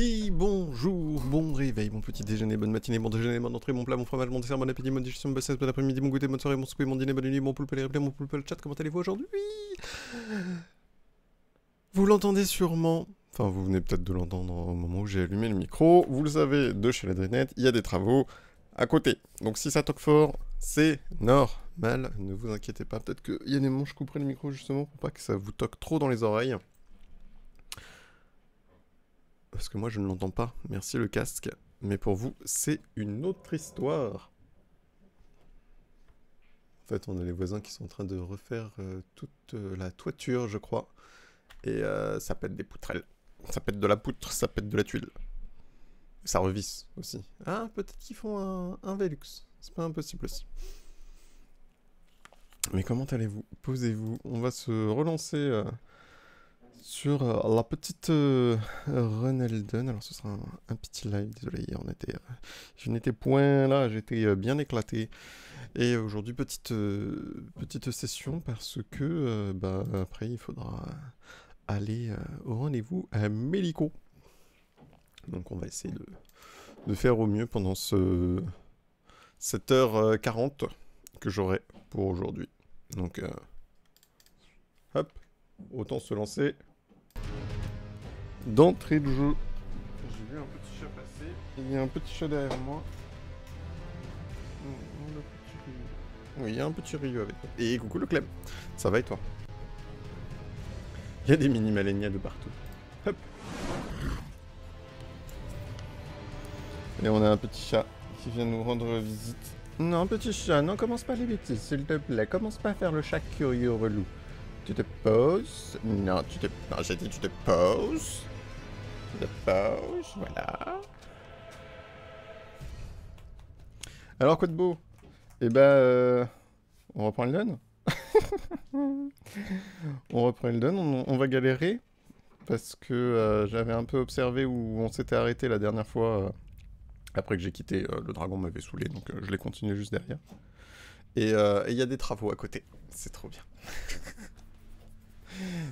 Et bonjour, bon réveil, bon petit déjeuner, bonne matinée, bon déjeuner, bonne entrée, bon plat, bon fromage, bon dessert, bon appétit, bonne digestion, bonne sieste, bon après-midi, bon goûter, bonne soirée, bon souper, bon dîner, bonne nuit, bon poulpe, les replays, mon poulpe, le chat, comment allez-vous aujourd'hui? Vous l'entendez sûrement, enfin vous venez peut-être de l'entendre au moment où j'ai allumé le micro, vous le savez, de chez la Drinette, il y a des travaux à côté. Donc si ça toque fort, c'est normal, ne vous inquiétez pas, peut-être qu'il y a des moments où je couperai le micro justement pour pas que ça vous toque trop dans les oreilles. Parce que moi je ne l'entends pas, merci le casque. Mais pour vous, c'est une autre histoire. En fait, on a les voisins qui sont en train de refaire toute la toiture, je crois. Et ça pète des poutrelles. Ça pète de la poutre, ça pète de la tuile. Ça revisse aussi. Ah, peut-être qu'ils font un Velux. C'est pas impossible aussi. Mais comment allez-vous? Posez-vous. On va se relancer sur la petite Run Elden. Alors ce sera un petit live, désolé, hier je n'étais point là, j'étais bien éclaté. Et aujourd'hui petite session parce que bah, après il faudra aller au rendez-vous à Mélico. Donc on va essayer de faire au mieux pendant 7h40 que j'aurai pour aujourd'hui. Donc hop, autant se lancer d'entrée de jeu. J'ai vu un petit chat passer. Il y a un petit chat derrière moi. Oui, il y a un petit Ryu avec moi. Et coucou le Clem. Ça va et toi? Il y a des mini Malenia de partout. Hop. Et on a un petit chat qui vient nous rendre visite. Non, petit chat, non, commence pas les bêtises, s'il te plaît. Commence pas à faire le chat curieux relou. Tu te poses. Non, non, j'ai dit tu te poses. Tu te poses, voilà. Alors, quoi de beau? Eh ben, on reprend le dun. On reprend le dun, on va galérer. Parce que j'avais un peu observé où on s'était arrêté la dernière fois. Après que j'ai quitté, le dragon m'avait saoulé, donc je l'ai continué juste derrière. Et il y a des travaux à côté. C'est trop bien.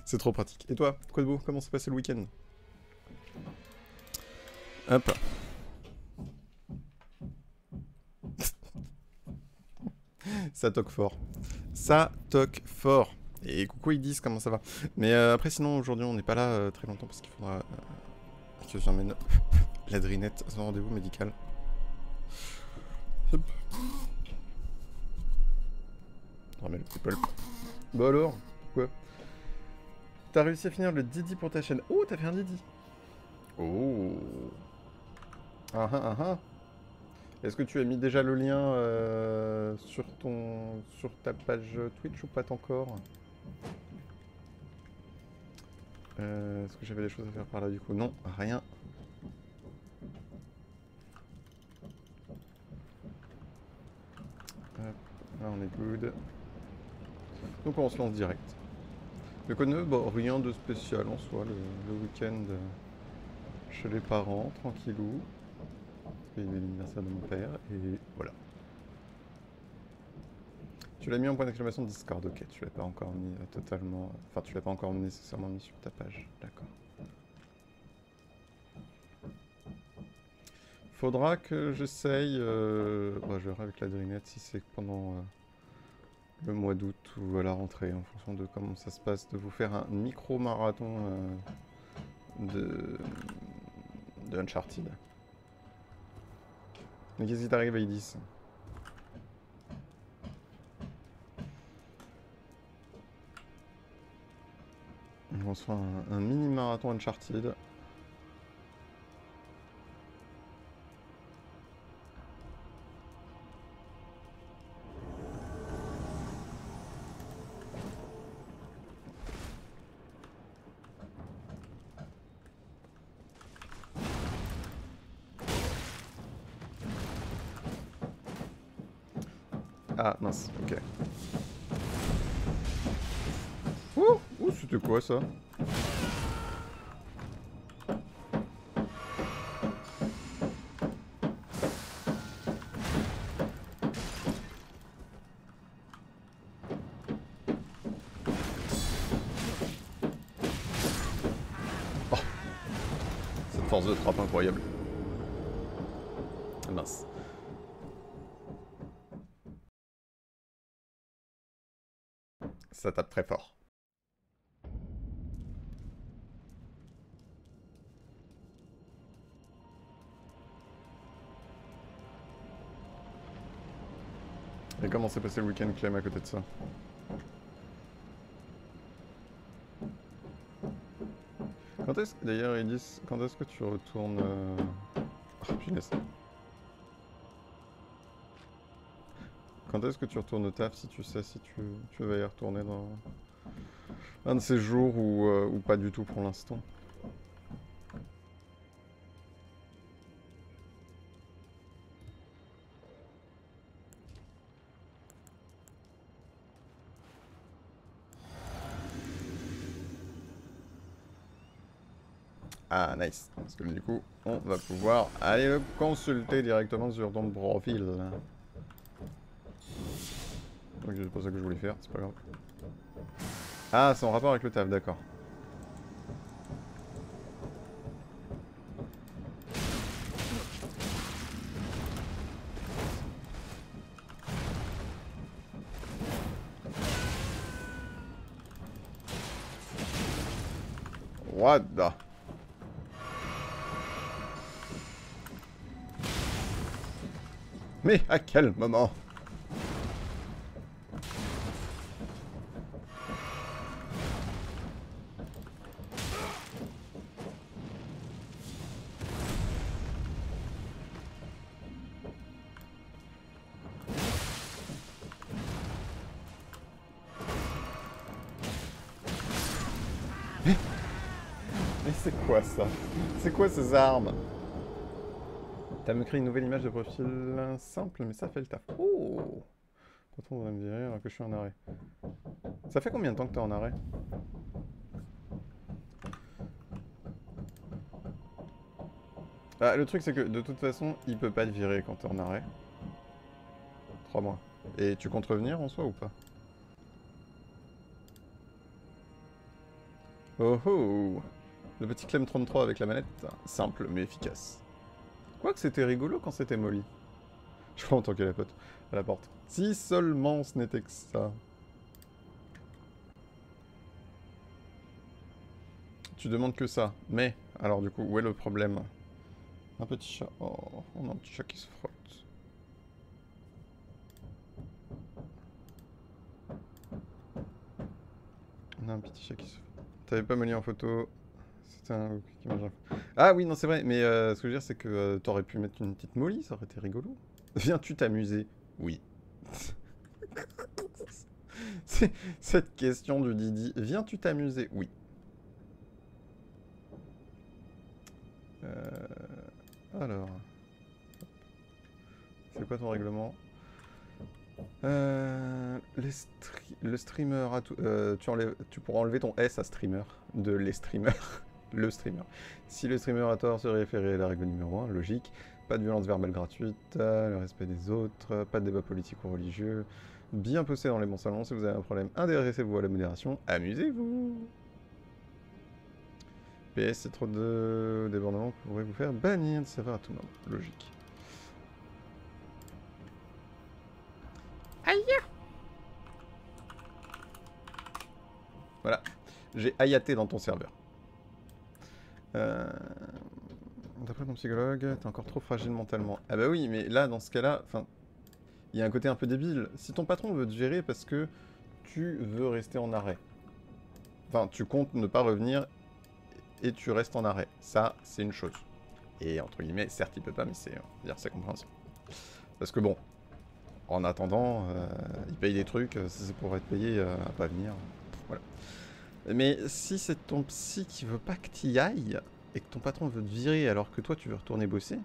C'est trop pratique. Et toi, quoi de beau? Comment s'est passé le week-end? Hop. Ça toque fort. Ça toque fort. Et coucou ils disent comment ça va. Mais après sinon aujourd'hui on n'est pas là très longtemps parce qu'il faudra que j'emmène la Drinette à son rendez-vous médical. Hop. Oh mais le petit pulp. Bah alors, quoi? T'as réussi à finir le Didi pour ta chaîne. Oh, t'as fait un Didi. Oh. Ah ah ah ah. Est-ce que tu as mis déjà le lien sur ta page Twitch ou pas encore? Est-ce que j'avais des choses à faire par là du coup? Non, rien. Hop, là on est good. Donc on se lance direct. Le code 9, bon, rien de spécial en soi, le week-end chez les parents, tranquillou. Il y avait l'anniversaire de mon père, et voilà. Tu l'as mis en point d'exclamation Discord, ok, tu l'as pas encore mis totalement... Enfin, tu l'as pas encore nécessairement mis sur ta page, d'accord. Faudra que j'essaye... Bon, je verrai avec la Drinette si c'est pendant le mois d'août ou à la rentrée, en fonction de comment ça se passe, de vous faire un micro-marathon de Uncharted. Mais qu'est-ce qui t'arrive à Idis? On se fait un mini-marathon Uncharted. Ah mince, ok. Ouh, c'était quoi ça? force de frappe incroyable. Mince. Ça tape très fort. Et comment s'est passé le week-end, Clem, à côté de ça? Quand est-ce... D'ailleurs, ils disent... Quand est-ce que tu retournes... Oh, punaise. Quand est-ce que tu retournes au taf, si tu sais si tu vas y retourner dans un de ces jours ou pas du tout pour l'instant? Ah, nice. Parce que du coup, on va pouvoir aller le consulter directement sur ton profil. Ok, c'est pas ça que je voulais faire, c'est pas grave. Ah, c'est en rapport avec le taf, d'accord. What the... Mais à quel moment? Mais c'est quoi ça? C'est quoi ces armes? T'as me créé une nouvelle image de profil simple, mais ça fait le taf. Oh! Pourtant, on va me dire alors que je suis en arrêt. Ça fait combien de temps que t'es en arrêt? Ah, le truc, c'est que de toute façon, il peut pas te virer quand t'es en arrêt. 3 mois. Et tu comptes revenir en soi ou pas? Oh oh! Le petit Clem 33 avec la manette, simple mais efficace. Quoique c'était rigolo quand c'était Molly. Je crois entendre la pote à la porte. Si seulement ce n'était que ça. Tu demandes que ça. Mais, alors du coup, où est le problème? Un petit chat. Oh, on a un petit chat qui se frotte. On a un petit chat qui se frotte. T'avais pas Molly en photo. C'était un qui mange un... Ah oui, non, c'est vrai. Mais ce que je veux dire, c'est que t'aurais pu mettre une petite Molly, ça aurait été rigolo. Viens-tu t'amuser? Oui. C'est cette question du Didi. Viens-tu t'amuser? Oui. Alors. C'est quoi ton règlement? Le streamer a tout, tu pourras enlever ton S à streamer de les streamers. Le streamer. Si le streamer a tort, se référer à la règle numéro 1, logique. Pas de violence verbale gratuite, le respect des autres, pas de débat politique ou religieux. Bien posté dans les bons salons. Si vous avez un problème, intéressez-vous à la modération. Amusez-vous. PS, c'est trop de débordements pourrait vous faire bannir de serveur à tout moment. Logique. Aïe! Voilà. J'ai ayaté dans ton serveur. D'après ton psychologue, t'es encore trop fragile mentalement. Ah bah oui, mais là, dans ce cas-là, enfin, il y a un côté un peu débile. Si ton patron veut te gérer parce que tu veux rester en arrêt, enfin, tu comptes ne pas revenir et tu restes en arrêt, ça, c'est une chose. Et entre guillemets, certes, il peut pas, mais c'est compréhensible. Parce que bon, en attendant, il paye des trucs, c'est pour être payé à pas venir. Voilà. Mais si c'est ton psy qui veut pas que t'y ailles, et que ton patron veut te virer alors que toi tu veux retourner bosser,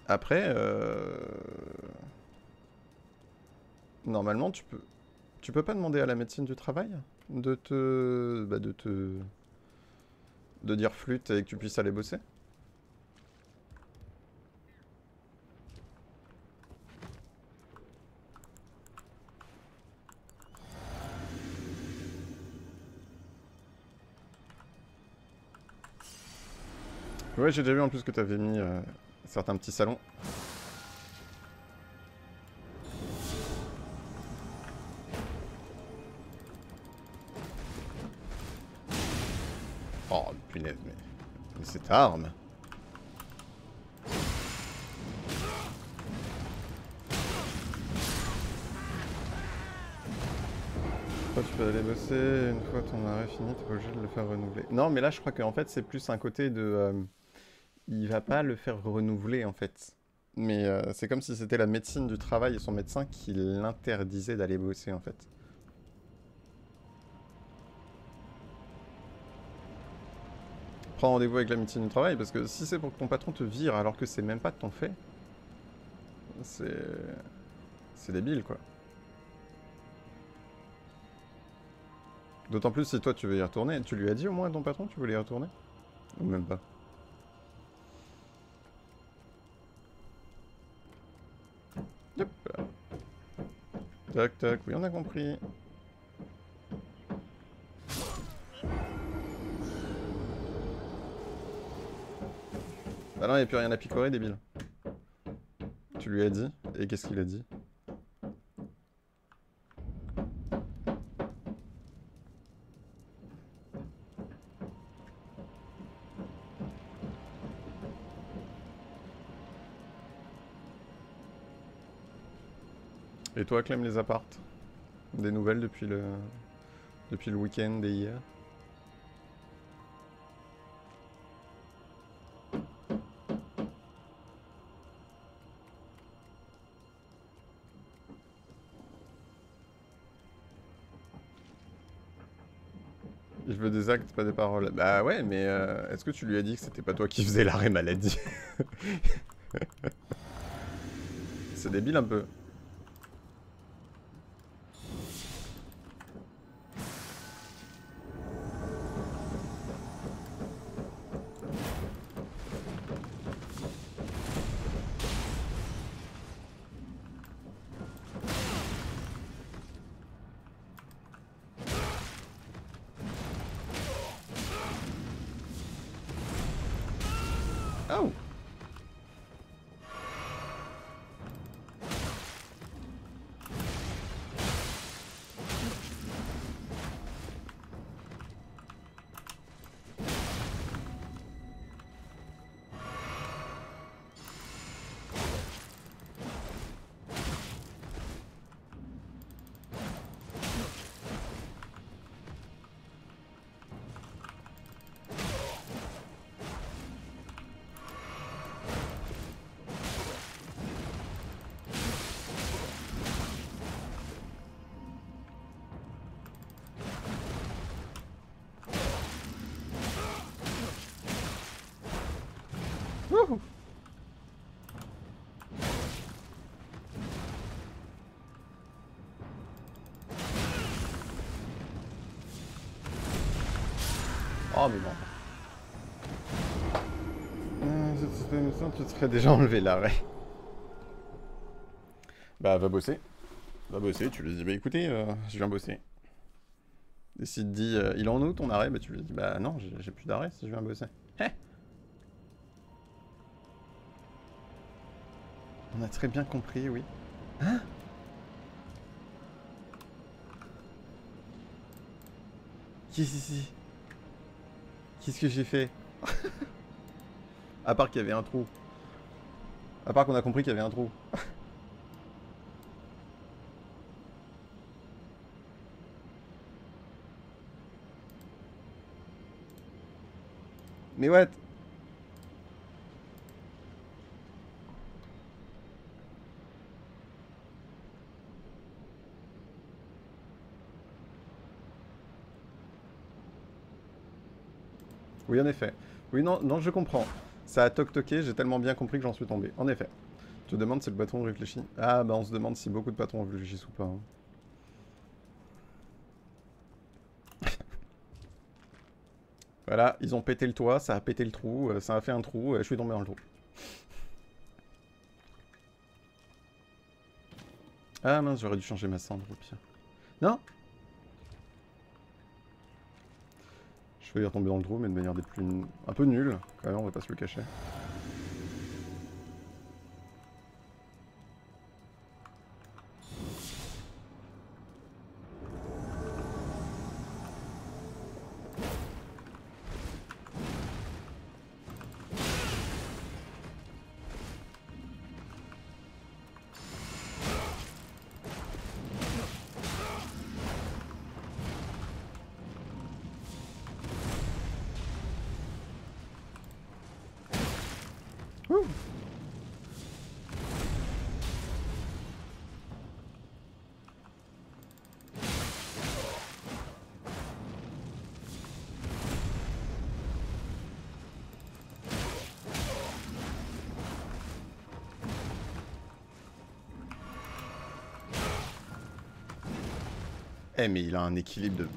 après, normalement tu peux pas demander à la médecine du travail de dire flûte et que tu puisses aller bosser. Ouais, j'ai déjà vu en plus que t'avais mis certains petits salons. Oh, punaise, mais cette arme. Toi, tu peux aller bosser, une fois ton arrêt fini, t'es pas obligé de le faire renouveler. Non, mais là, je crois qu'en fait, c'est plus un côté de... il va pas le faire renouveler, en fait. Mais c'est comme si c'était la médecine du travail et son médecin qui l'interdisait d'aller bosser, en fait. Prends rendez-vous avec la médecine du travail, parce que si c'est pour que ton patron te vire alors que c'est même pas de ton fait, c'est... c'est débile, quoi. D'autant plus si toi tu veux y retourner. Tu lui as dit au moins à ton patron que tu voulais y retourner? Ou même pas? Yep. Tac tac, oui on a compris. Bah non, y'a plus rien à picorer, débile. Tu lui as dit, et qu'est-ce qu'il a dit? Et toi, Clem, les apparts? Des nouvelles depuis le week-end et hier? Il veut des actes, pas des paroles. Bah ouais, mais est-ce que tu lui as dit que c'était pas toi qui faisais l'arrêt maladie? C'est débile un peu. Oh! Wouhou! Oh mais bon. Tu te serais déjà enlevé l'arrêt. Bah va bosser. Va bosser, tu lui dis bah écoutez, je viens bosser. Et s'il te dit il est en août ton arrêt, bah tu lui dis bah non, j'ai plus d'arrêt si je viens bosser. Hé! On a très bien compris, oui. Hein? Qu'est-ce que j'ai fait? À part qu'il y avait un trou. À part qu'on a compris qu'il y avait un trou. Mais what? Oui, en effet. Oui, non, non, je comprends. Ça a toc-toqué, j'ai tellement bien compris que j'en suis tombé. En effet. Tu te demandes si le patron réfléchit. Ah, bah on se demande si beaucoup de patrons réfléchissent ou pas, hein. Voilà, ils ont pété le toit, ça a pété le trou, ça a fait un trou, je suis tombé dans le trou. Ah mince, j'aurais dû changer ma cendre au pire. Non! Je vais y retomber dans le trou, mais de manière des plus... un peu nulle, quand même, on va pas se le cacher. Ouh. Eh mais il a un équilibre de...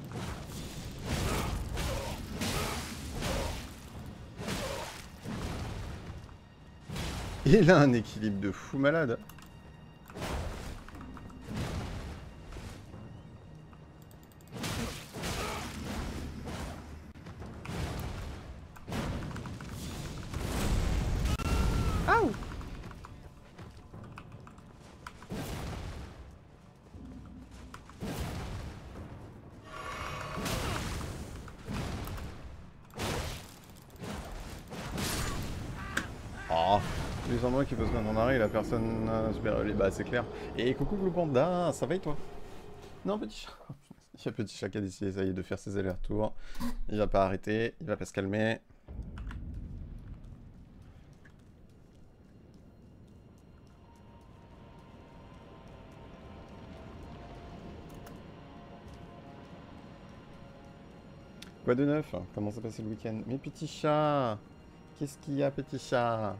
Il a un équilibre de fou malade. Aouh. Oh, les endroits qui peuvent se mettre en arrêt et la personne super élevé, bah c'est clair. Et coucou Blue Panda, ça va et toi? Non petit chat. Il y a petit chat qui a décidé ça y est de faire ses allers-retours. Il va pas arrêter, il va pas se calmer. Quoi de neuf? Comment s'est passé le week-end? Mais petit chat, qu'est-ce qu'il y a petit chat?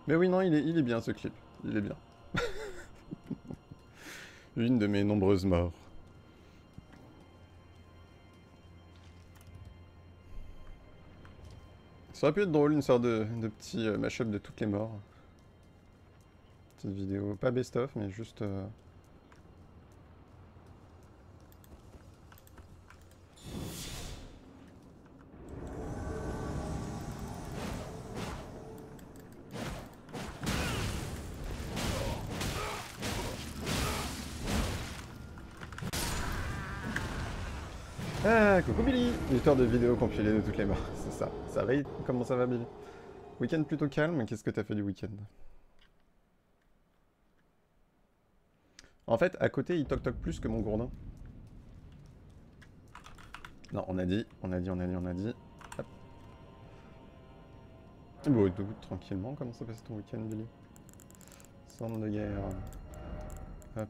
Mais oui non, il est bien ce clip, il est bien. Une de mes nombreuses morts. Ça aurait pu être drôle, une sorte de petit mashup de toutes les morts. Petite vidéo, pas best-of, mais juste... Ah, coucou Billy! L'histoire de vidéos compilées de toutes les morts, c'est ça. Ça va, comment ça va Billy? Week-end plutôt calme, qu'est-ce que t'as fait du week-end? En fait, à côté, il toc-toc plus que mon gourdin. Non, on a dit. Hop. Bon, écoute, tranquillement, comment ça passe ton week-end Billy? Centre de guerre. Hop.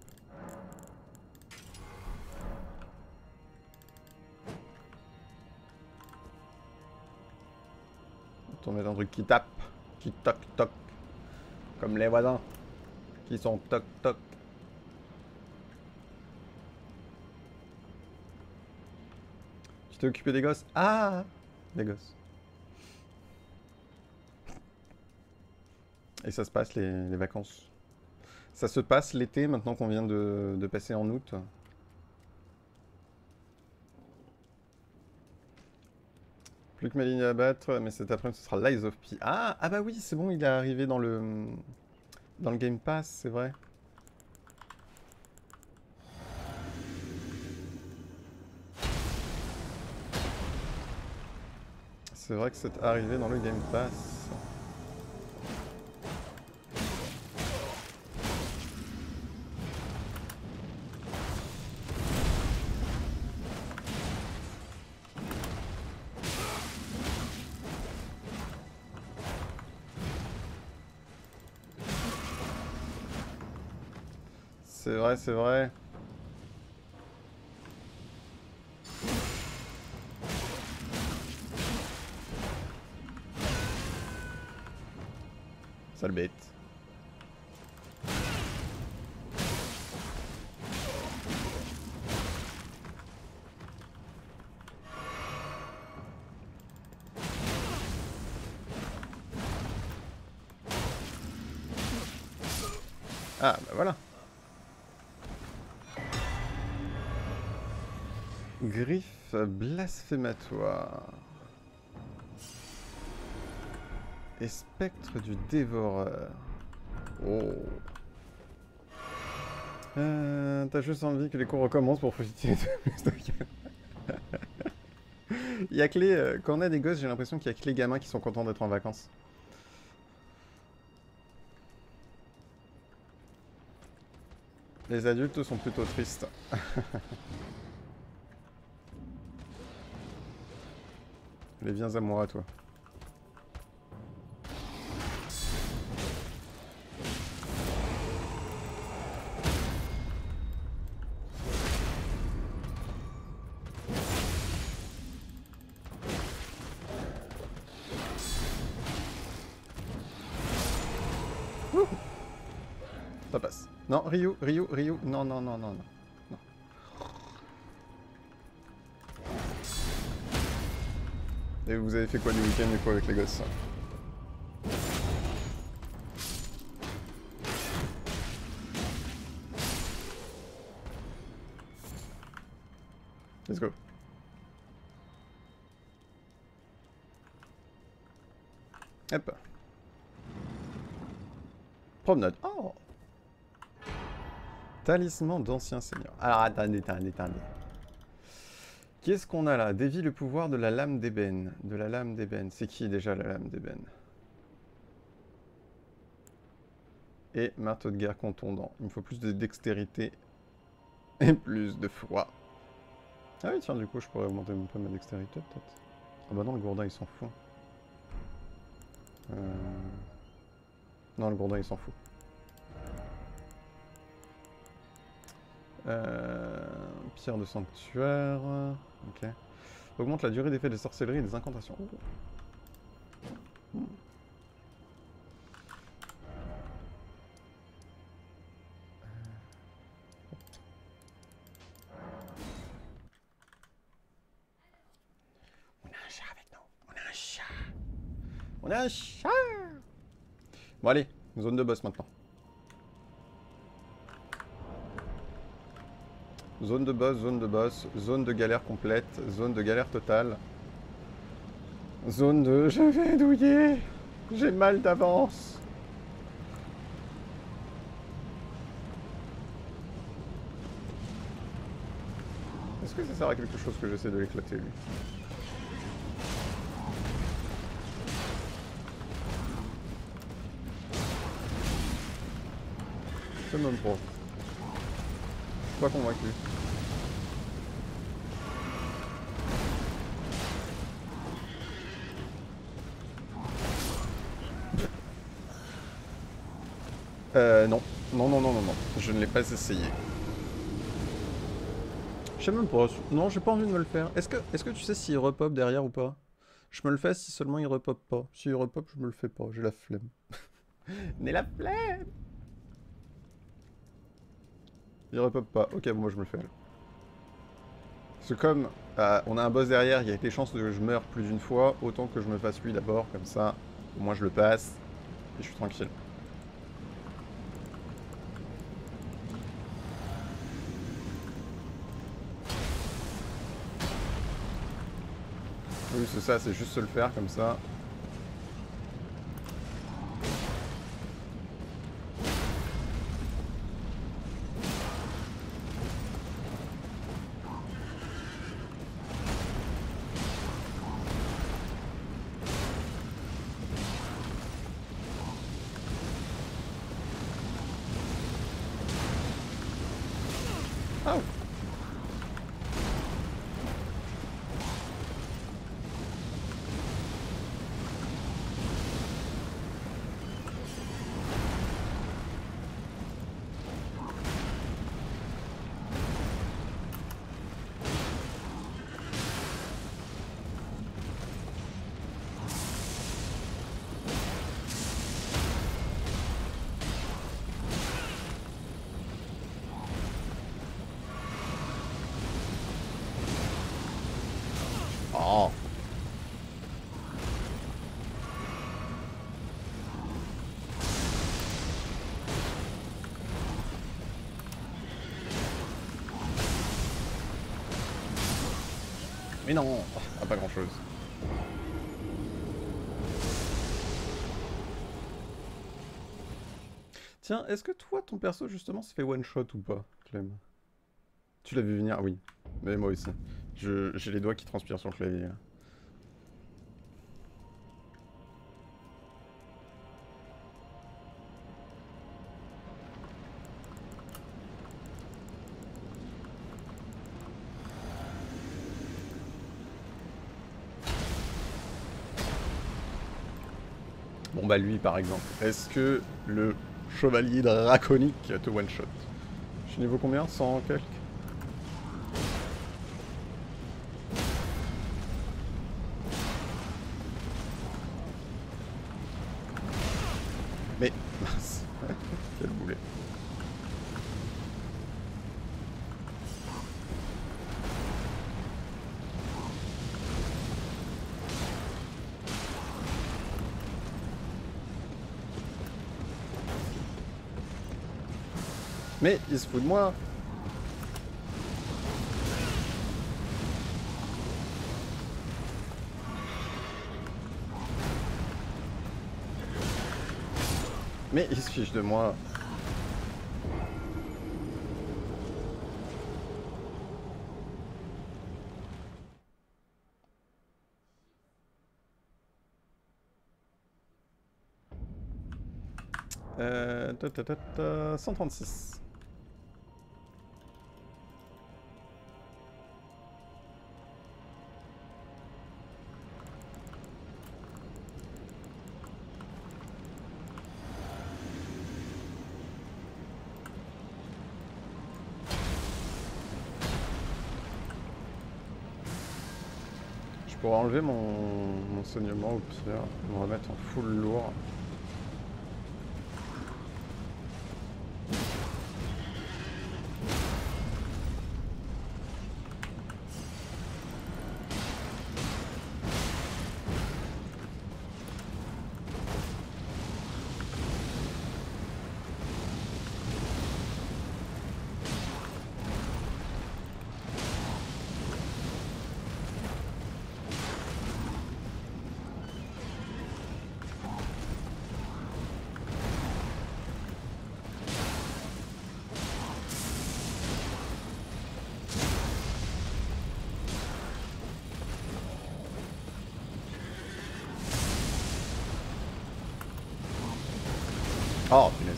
On met un truc qui tape, qui toc-toc. Comme les voisins, qui sont toc-toc. Tu t'es occupé des gosses? Ah! Des gosses. Et ça se passe les vacances. Ça se passe l'été, maintenant qu'on vient de passer en août. Plus que ma ligne à battre, mais cet après-midi ce sera Lies of P. Ah bah oui, c'est bon, il est arrivé dans le Game Pass, c'est vrai. C'est vrai que c'est arrivé dans le Game Pass. C'est vrai, c'est vrai. Sale bête. Ah, bah voilà. Griffe blasphématoire. Et spectre du dévoreur. Oh. T'as juste envie que les cours recommencent pour profiter de plus de... Il y a que les... quand on a des gosses, j'ai l'impression qu'il y a que les gamins qui sont contents d'être en vacances. Les adultes sont plutôt tristes. Allez, viens à moi, toi. Ça passe. Non, Ryu, non, non, non, non, non. Non. Et vous avez fait quoi du week-end du coup avec les gosses? Let's go. Hop. Promenade. Oh! Talisman d'ancien seigneur. Alors attendez. Qu'est-ce qu'on a là? Dévie le pouvoir de la lame d'ébène. De la lame d'ébène. C'est qui déjà la lame d'ébène? Et marteau de guerre contondant. Il me faut plus de dextérité et plus de foi. Ah oui tiens, du coup je pourrais augmenter un peu ma dextérité peut-être. Ah bah non, le gourdin il s'en fout. Non, le gourdin il s'en fout. Pierre de sanctuaire. Ok. Augmente la durée d'effet des sorcelleries et des incantations. Oh. On a un chat avec nous. On a un chat. On a un chat. Bon allez, zone de boss maintenant. Zone de boss, zone de galère complète, zone de galère totale. Zone de je vais douiller. J'ai mal d'avance. Est-ce que ça sert à quelque chose que j'essaie de l'éclater lui? C'est même pas. Je suis pas convaincu. Non. Non. Je ne l'ai pas essayé. Je sais même pas. Non, j'ai pas envie de me le faire. Est-ce que tu sais s'il repop derrière ou pas? Je me le fais si seulement il repop pas. S'il repop, je me le fais pas. J'ai la flemme. Mais la flemme! Il repop pas. Ok, bon, moi je me le fais. Parce que comme on a un boss derrière, il y a des chances que je meure plus d'une fois, autant que je me fasse lui d'abord, comme ça, au moins je le passe, et je suis tranquille. Oui, c'est ça, c'est juste se le faire comme ça. Oh! Mais non, ah, pas grand chose. Tiens, est-ce que toi, ton perso, justement, se fait one-shot ou pas, Clem? Tu l'as vu venir? Oui. Mais moi aussi. J'ai les doigts qui transpirent sur le clavier. Bon bah lui, par exemple. Est-ce que le chevalier draconique te one-shot? Je suis niveau combien? 100 quelques? Mais... mince. Quel boulet. Mais il se fout de moi. Mais il se fiche de moi. Ta, ta, ta, ta, 136. Je pourrais enlever mon saignement au pire, me remettre en full lourd. Oh, punaise.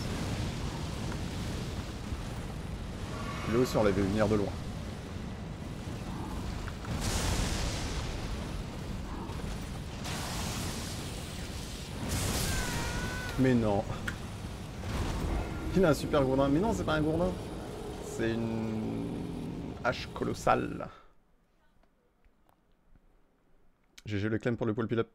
Lui aussi, on l'avait venir de loin. Mais non. Il a un super gourdin. Mais non, c'est pas un gourdin. C'est une hache colossale. GG le claim pour le pool pile-up.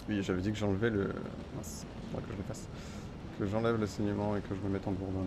Oui, j'avais dit que j'enlevais le... Mince, faudra que je le fasse. Que j'enlève le saignement et que je me mette en gourdin.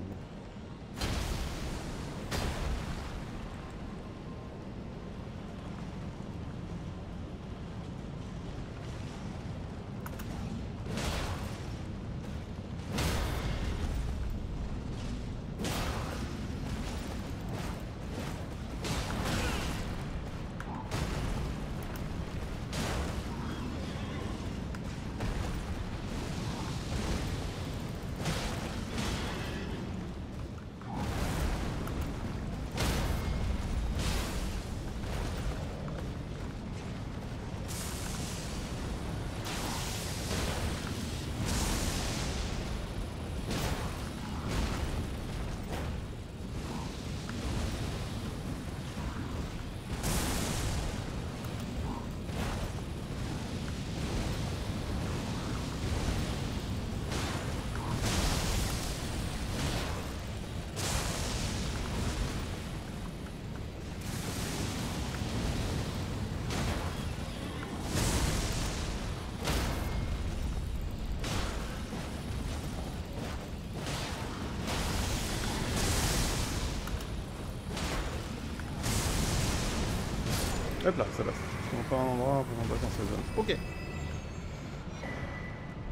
Hop là, ça passe. On prend un endroit pour passer dans cette zone. Ok.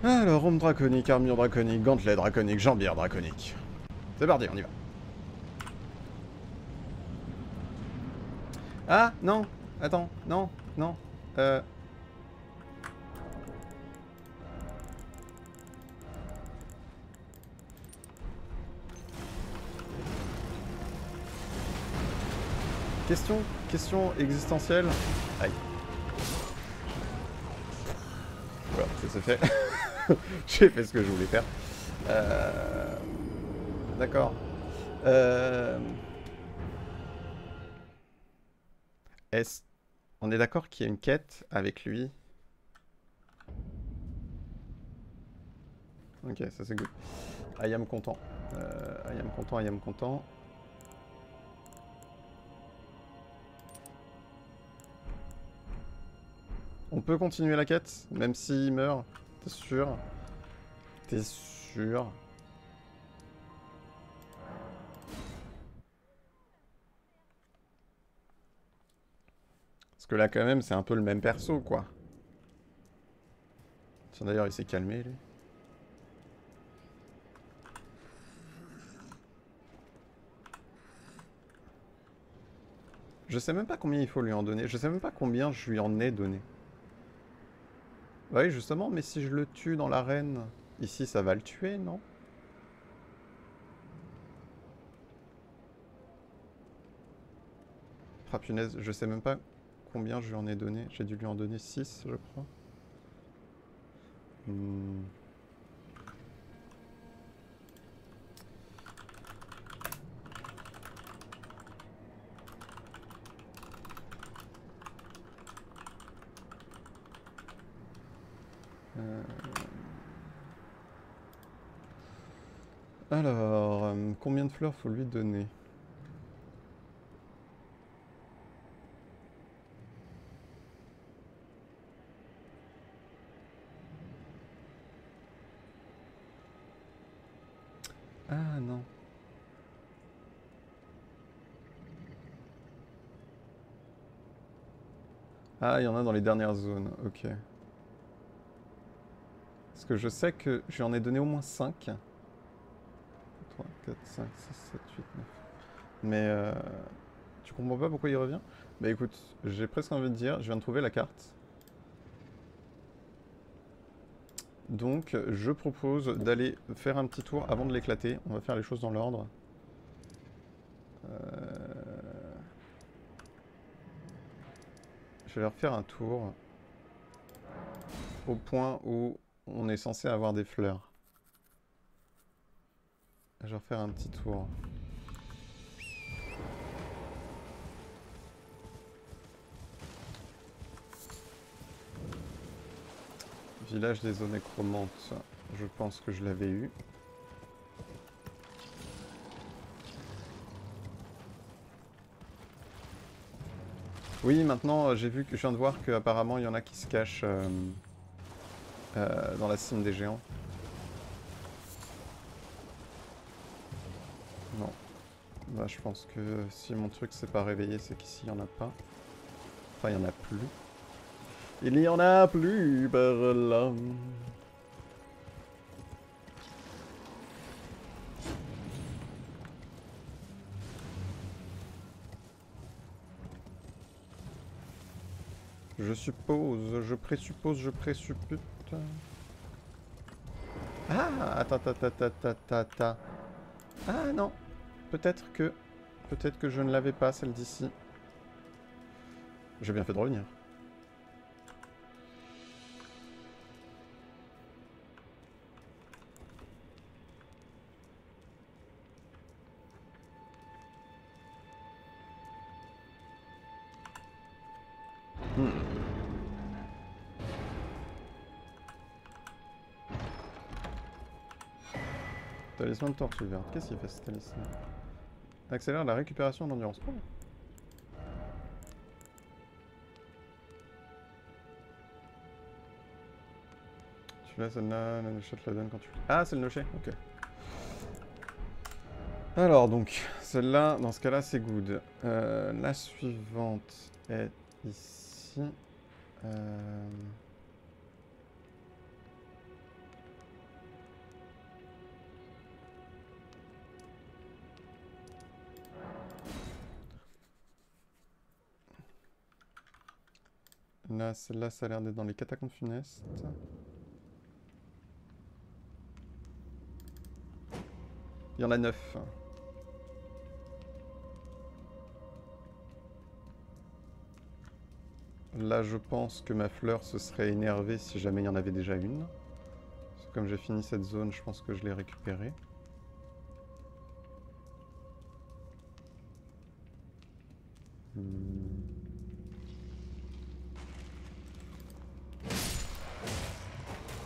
Alors, arme draconique, armure draconique, gantelet draconique, jambière draconique. C'est parti, on y va. Ah, non. Attends, non, non. Question existentielle. Aïe. Voilà, ça c'est fait. J'ai fait ce que je voulais faire. D'accord. Est-ce... On est d'accord qu'il y a une quête avec lui? Ok, ça c'est good. I am content. I am content, I am content. On peut continuer la quête, même s'il meurt. T'es sûr? T'es sûr? Parce que là, quand même, c'est un peu le même perso, quoi. Tiens, d'ailleurs, il s'est calmé, lui. Je sais même pas combien il faut lui en donner. Je sais même pas combien je lui en ai donné. Oui, justement, mais si je le tue dans l'arène, ici, ça va le tuer, non? Ah, punaise, je sais même pas combien je lui en ai donné. J'ai dû lui en donner 6, je crois. Hmm. Alors, combien de fleurs faut lui donner? Ah non. Ah, il y en a dans les dernières zones, ok. Parce que je sais que je lui en ai donné au moins 5. 3, 4, 5, 6, 7, 8, 9. Mais tu comprends pas pourquoi il revient? Bah écoute, j'ai presque envie de dire, je viens de trouver la carte. Donc je propose d'aller faire un petit tour avant de l'éclater. On va faire les choses dans l'ordre. Je vais leur faire un tour au point où on est censé avoir des fleurs. Je vais leur faire un petit tour. Village des eaux nécromantes. Je pense que je l'avais eu. Oui, maintenant j'ai vu que je viens de voir qu'apparemment il y en a qui se cachent dans la cime des géants. Non. Bah, je pense que si mon truc s'est pas réveillé, c'est qu'ici il n'y en a pas. Enfin, il n'y en a plus. Il n'y en a plus par là. Je suppose, je présuppose, je présuppute. Ah, attends. Ah non, peut-être que je ne l'avais pas, celle d'ici. J'ai bien fait de revenir. Talisman de tortue verte. Qu'est-ce qu'il fait ce talisman? Accélère la récupération d'endurance. Oh. Celui-là, celle-là, la nochette la donne quand tu... Ah, c'est le nochet, ok. Alors donc, celle-là, dans ce cas-là, c'est good. La suivante est ici. Là, celle-là, ça a l'air d'être dans les catacombes funestes. Il y en a 9. Là, je pense que ma fleur se serait énervée si jamais il y en avait déjà une. Parce que comme j'ai fini cette zone, je pense que je l'ai récupérée.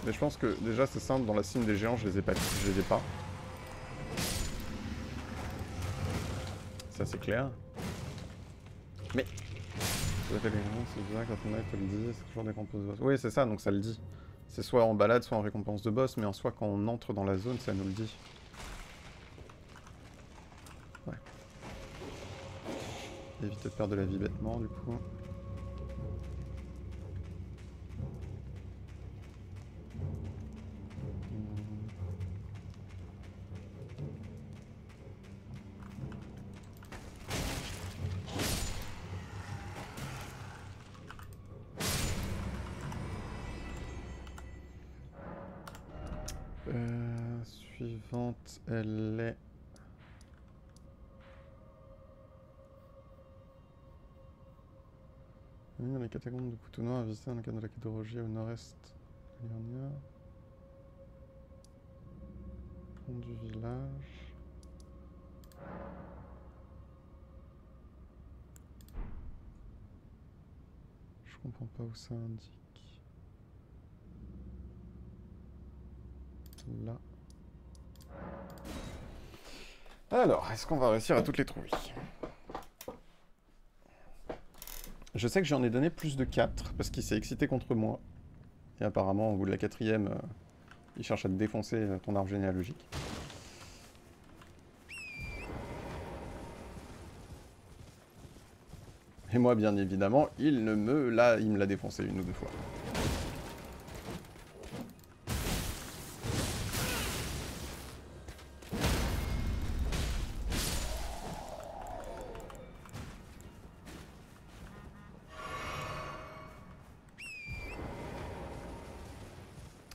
Mais je pense que déjà c'est simple, dans la cime des géants, je les ai pas. Ça c'est clair. Mais c'est bien quand on te le dit, c'est toujours des récompenses de boss. Oui, c'est ça, donc ça le dit. C'est soit en balade, soit en récompense de boss, mais en soi, quand on entre dans la zone, ça nous le dit. Ouais. Éviter de perdre de la vie bêtement, du coup. Suivante, elle est... Dans les catacombes de Couteau Noir, à visiter dans le cadre de la Kédorogie au nord-est de Liurnia. Pont du village. Je comprends pas où ça indique. Là. Alors, est-ce qu'on va réussir à toutes les trouver? Je sais que j'en ai donné plus de 4, parce qu'il s'est excité contre moi. Et apparemment, au bout de la 4ème, il cherche à te défoncer ton arbre généalogique. Et moi, bien évidemment, il me l'a défoncé une ou deux fois.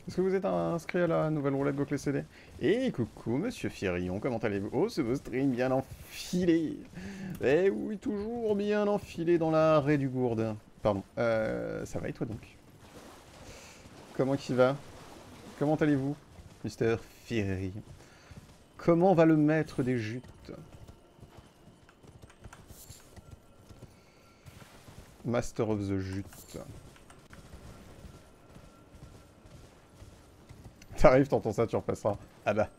Est-ce que vous êtes inscrit à la nouvelle roulette Goclé CD? Et coucou Monsieur Firion, comment allez-vous? Oh, ce beau stream bien enfilé. Eh oui, toujours bien enfilé dans la raie du gourde. Pardon. Ça va et toi donc? Comment il va? Comment allez-vous, Mister Firion? Comment va le maître des jutes? Master of the jute. T'arrives, t'entends ça, tu repasseras. Ah bah,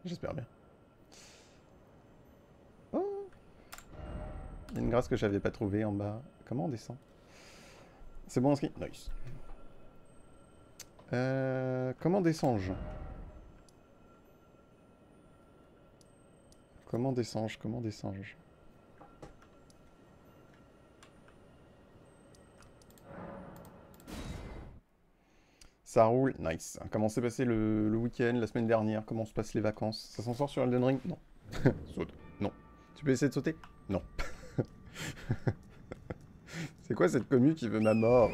j'espère bien. Oh, il y a une grâce que j'avais pas trouvée en bas. Comment on descend? C'est bon inscrit? Nice. Comment descends-je? Comment descends-je? Comment descends-je? Ça roule, nice. Comment s'est passé le week-end, la semaine dernière? Comment se passent les vacances? Ça s'en sort sur Elden Ring? Non. Saute. Non. Tu peux essayer de sauter? Non. C'est quoi cette commu qui veut ma mort?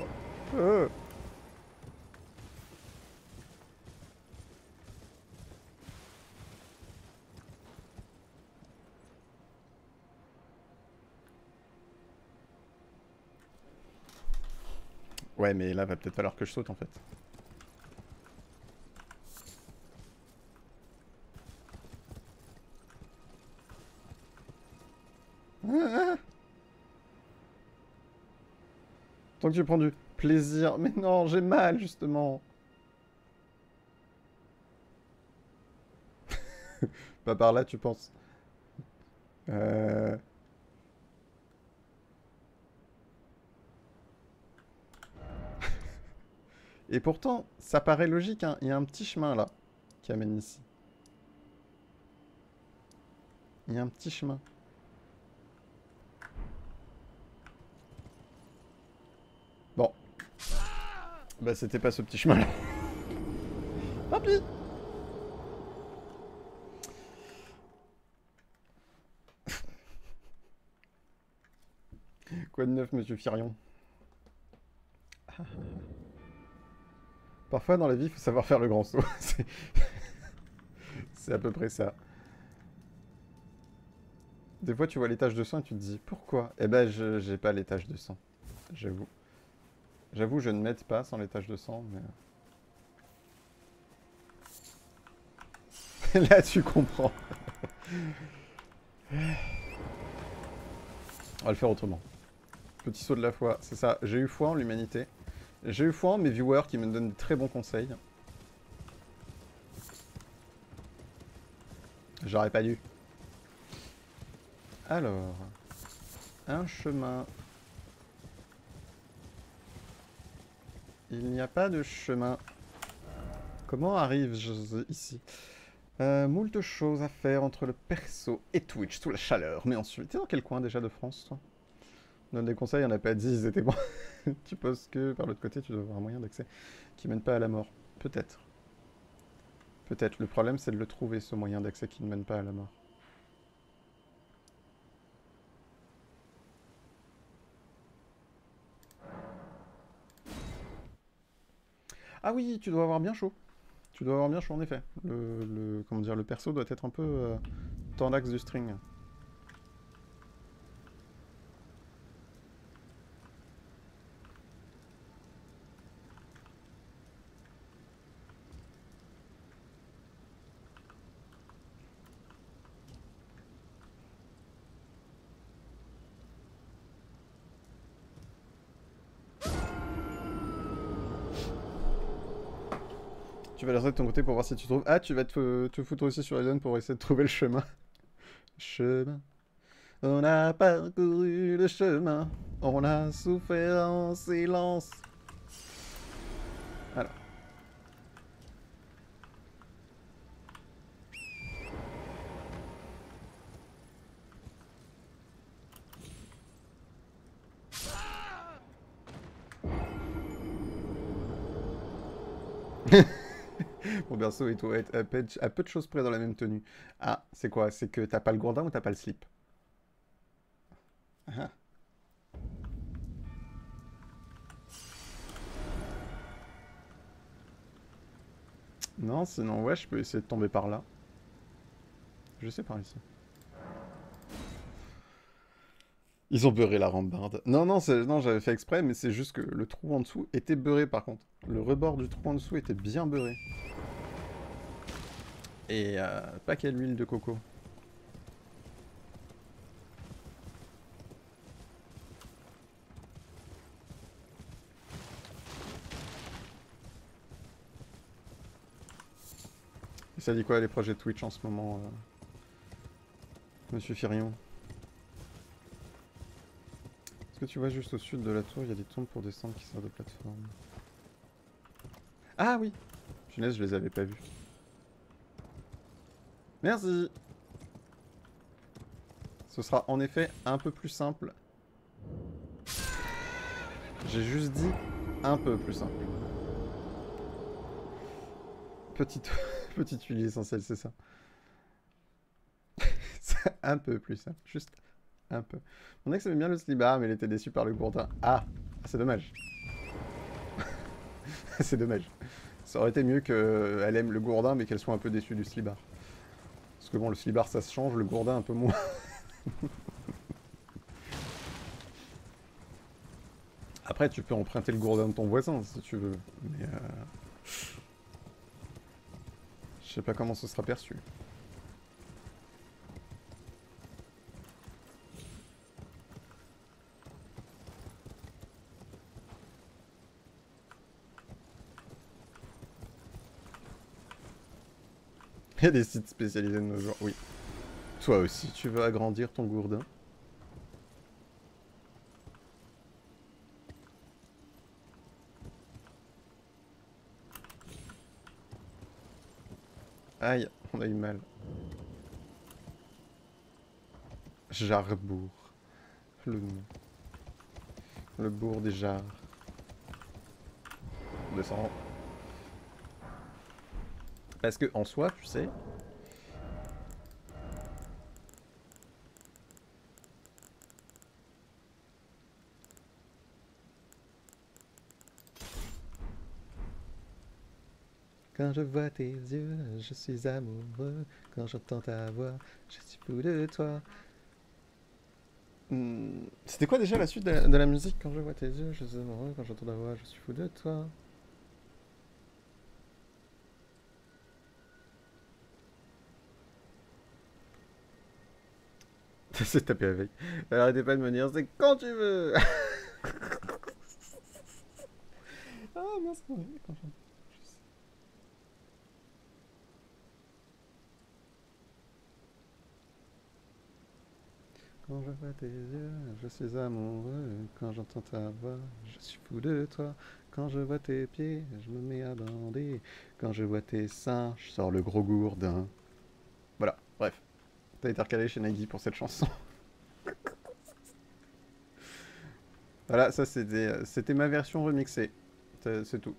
Ouais, mais là, va peut-être falloir que je saute, en fait. Tant que tu prends du plaisir... Mais non, j'ai mal, justement. Pas par là, tu penses. Et pourtant, ça paraît logique, hein. Il y a un petit chemin, là, qui amène ici. Il y a un petit chemin. Bon. Bah, c'était pas ce petit chemin-là. Tant pis. Quoi de neuf, monsieur Firion? Parfois dans la vie, il faut savoir faire le grand saut. C'est à peu près ça. Des fois, tu vois les taches de sang et tu te dis pourquoi? Eh ben, j'ai pas les taches de sang. J'avoue. J'avoue, je ne m'aide pas sans les taches de sang, mais. Là, tu comprends. On va le faire autrement. Petit saut de la foi, c'est ça. J'ai eu foi en l'humanité. J'ai eu foi en mes viewers qui me donnent de très bons conseils. J'aurais pas dû. Alors, un chemin. Il n'y a pas de chemin. Comment arrive-je ici? Moult choses à faire entre le perso et Twitch sous la chaleur. Mais ensuite, t'es dans quel coin déjà de France, toi? Donne des conseils, on a pas dit, ils étaient bons. Tu penses que par l'autre côté, tu dois avoir un moyen d'accès qui mène pas à la mort. Peut-être. Peut-être. Le problème, c'est de le trouver, ce moyen d'accès qui ne mène pas à la mort. Ah oui, tu dois avoir bien chaud. Tu dois avoir bien chaud, en effet. Comment dire, le perso doit être un peu tendax du string. Tu vas lancer de ton côté pour voir si tu trouves... Ah, tu vas te foutre aussi sur les zones pour essayer de trouver le chemin. Chemin. On a parcouru le chemin. On a souffert en silence. Alors. Mon berceau et toi être à peu de choses près dans la même tenue. Ah, c'est quoi? C'est que t'as pas le gourdin ou t'as pas le slip? Ah. Non, sinon, ouais, je peux essayer de tomber par là. Je sais par ici. Ils ont beurré la rambarde. Non, non, non, j'avais fait exprès, mais c'est juste que le trou en dessous était beurré par contre. Le rebord du trou en dessous était bien beurré. Et pas qu'à l'huile de coco. Et ça dit quoi les projets Twitch en ce moment, Monsieur Firion? Est-ce que tu vois juste au sud de la tour, il y a des tombes pour descendre qui servent de plateforme? Ah oui! Punaise, je les avais pas vus. Merci! Ce sera en effet un peu plus simple. J'ai juste dit un peu plus simple. Petite, petite huile essentielle, c'est ça. C'est un peu plus simple, juste un peu. Mon ex aimait bien le slibard, mais il était déçu par le gourdin. Ah, c'est dommage. C'est dommage. Ça aurait été mieux qu'elle aime le gourdin, mais qu'elle soit un peu déçue du slibard. Parce que bon, le slibard ça se change, le gourdin un peu moins. Après, tu peux emprunter le gourdin de ton voisin si tu veux, mais je sais pas comment ce sera perçu. Il y a des sites spécialisés de nos jours, oui. Toi aussi, tu veux agrandir ton gourdin? Aïe, on a eu mal. Jarbourg. Le nom. Le bourg des jarres. On descend. Parce que en soi, tu sais... Quand je vois tes yeux, je suis amoureux. Quand j'entends ta voix, je suis fou de toi. C'était quoi déjà la suite de la musique? Quand je vois tes yeux, je suis amoureux. Quand j'entends ta voix, je suis fou de toi. C'est tapé avec. Alors arrêtez pas de me dire, c'est quand tu veux. Ah mince, quand quand je vois tes yeux, je suis amoureux. Quand j'entends ta voix, je suis fou de toi. Quand je vois tes pieds, je me mets à bander. Quand je vois tes seins, je sors le gros gourdin. Voilà, bref. T'as été recalé chez Nagui pour cette chanson. Voilà, ça c'était ma version remixée. C'est tout.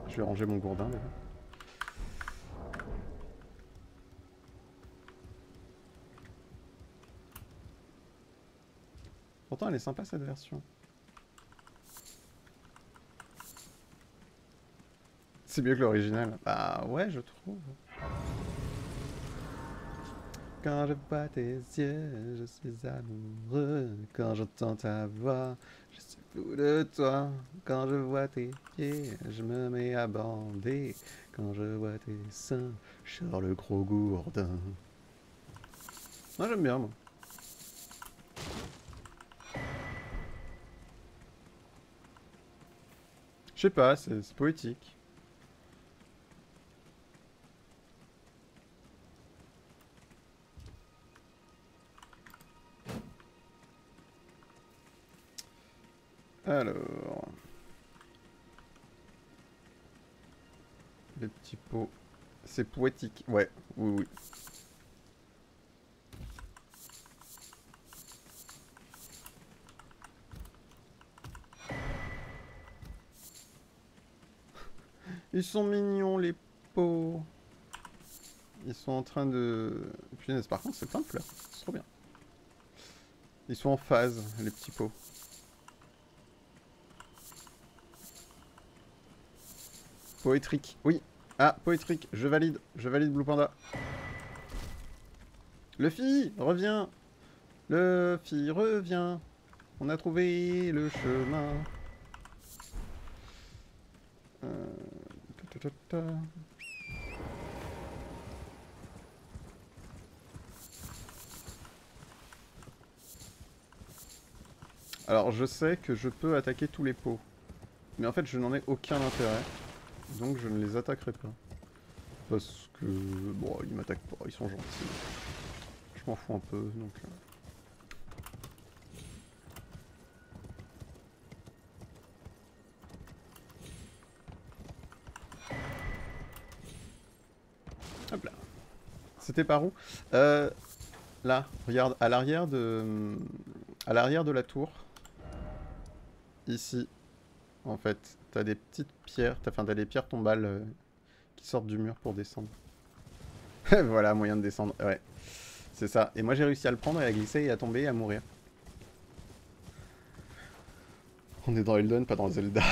Je vais ranger mon gourdin déjà. Pourtant, elle est sympa cette version. C'est mieux que l'original. Bah ouais, je trouve. Quand je vois tes yeux, je suis amoureux. Quand j'entends ta voix, je suis fou de toi. Quand je vois tes pieds, je me mets à bander. Quand je vois tes seins, je sors le gros gourdin. Moi j'aime bien, moi. Je sais pas, c'est poétique. Alors, les petits pots. C'est poétique. Ouais, oui, oui. Ils sont mignons, les pots. Ils sont en train de... Punaise, par contre, c'est plein de fleurs. C'est trop bien. Ils sont en phase, les petits pots. Poétrique, oui. Ah, poétrique, je valide. Je valide Blue Panda. Luffy, reviens. Luffy, reviens. On a trouvé le chemin. Ta, ta, ta, ta. Alors, je sais que je peux attaquer tous les pots. Mais en fait, je n'en ai aucun intérêt. Donc, je ne les attaquerai pas. Parce que... Bon, ils m'attaquent pas, ils sont gentils. Je m'en fous un peu, donc... Hop là. C'était par où Là, regarde, à l'arrière de... À l'arrière de la tour. Ici. En fait, t'as des petites pierres, enfin t'as des pierres tombales qui sortent du mur pour descendre. Voilà, moyen de descendre, ouais. C'est ça. Et moi j'ai réussi à le prendre et à glisser et à tomber et à mourir. On est dans Elden, pas dans Zelda.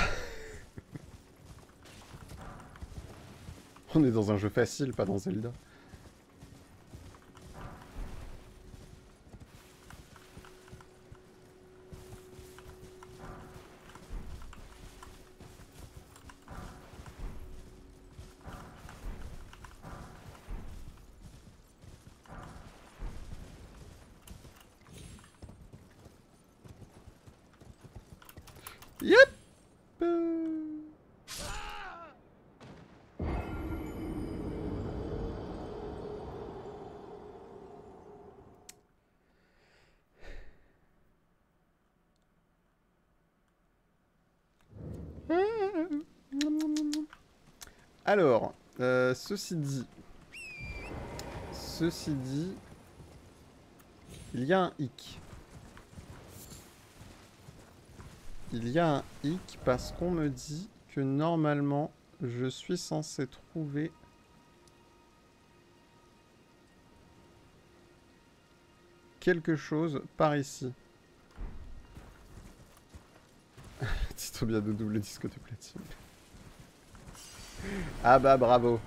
On est dans un jeu facile, pas dans Zelda. Yep. Alors, ceci dit, il y a un hic. Il y a un hic parce qu'on me dit que normalement, je suis censé trouver quelque chose par ici. petit Tobia de double disque de platine. Ah bah bravo.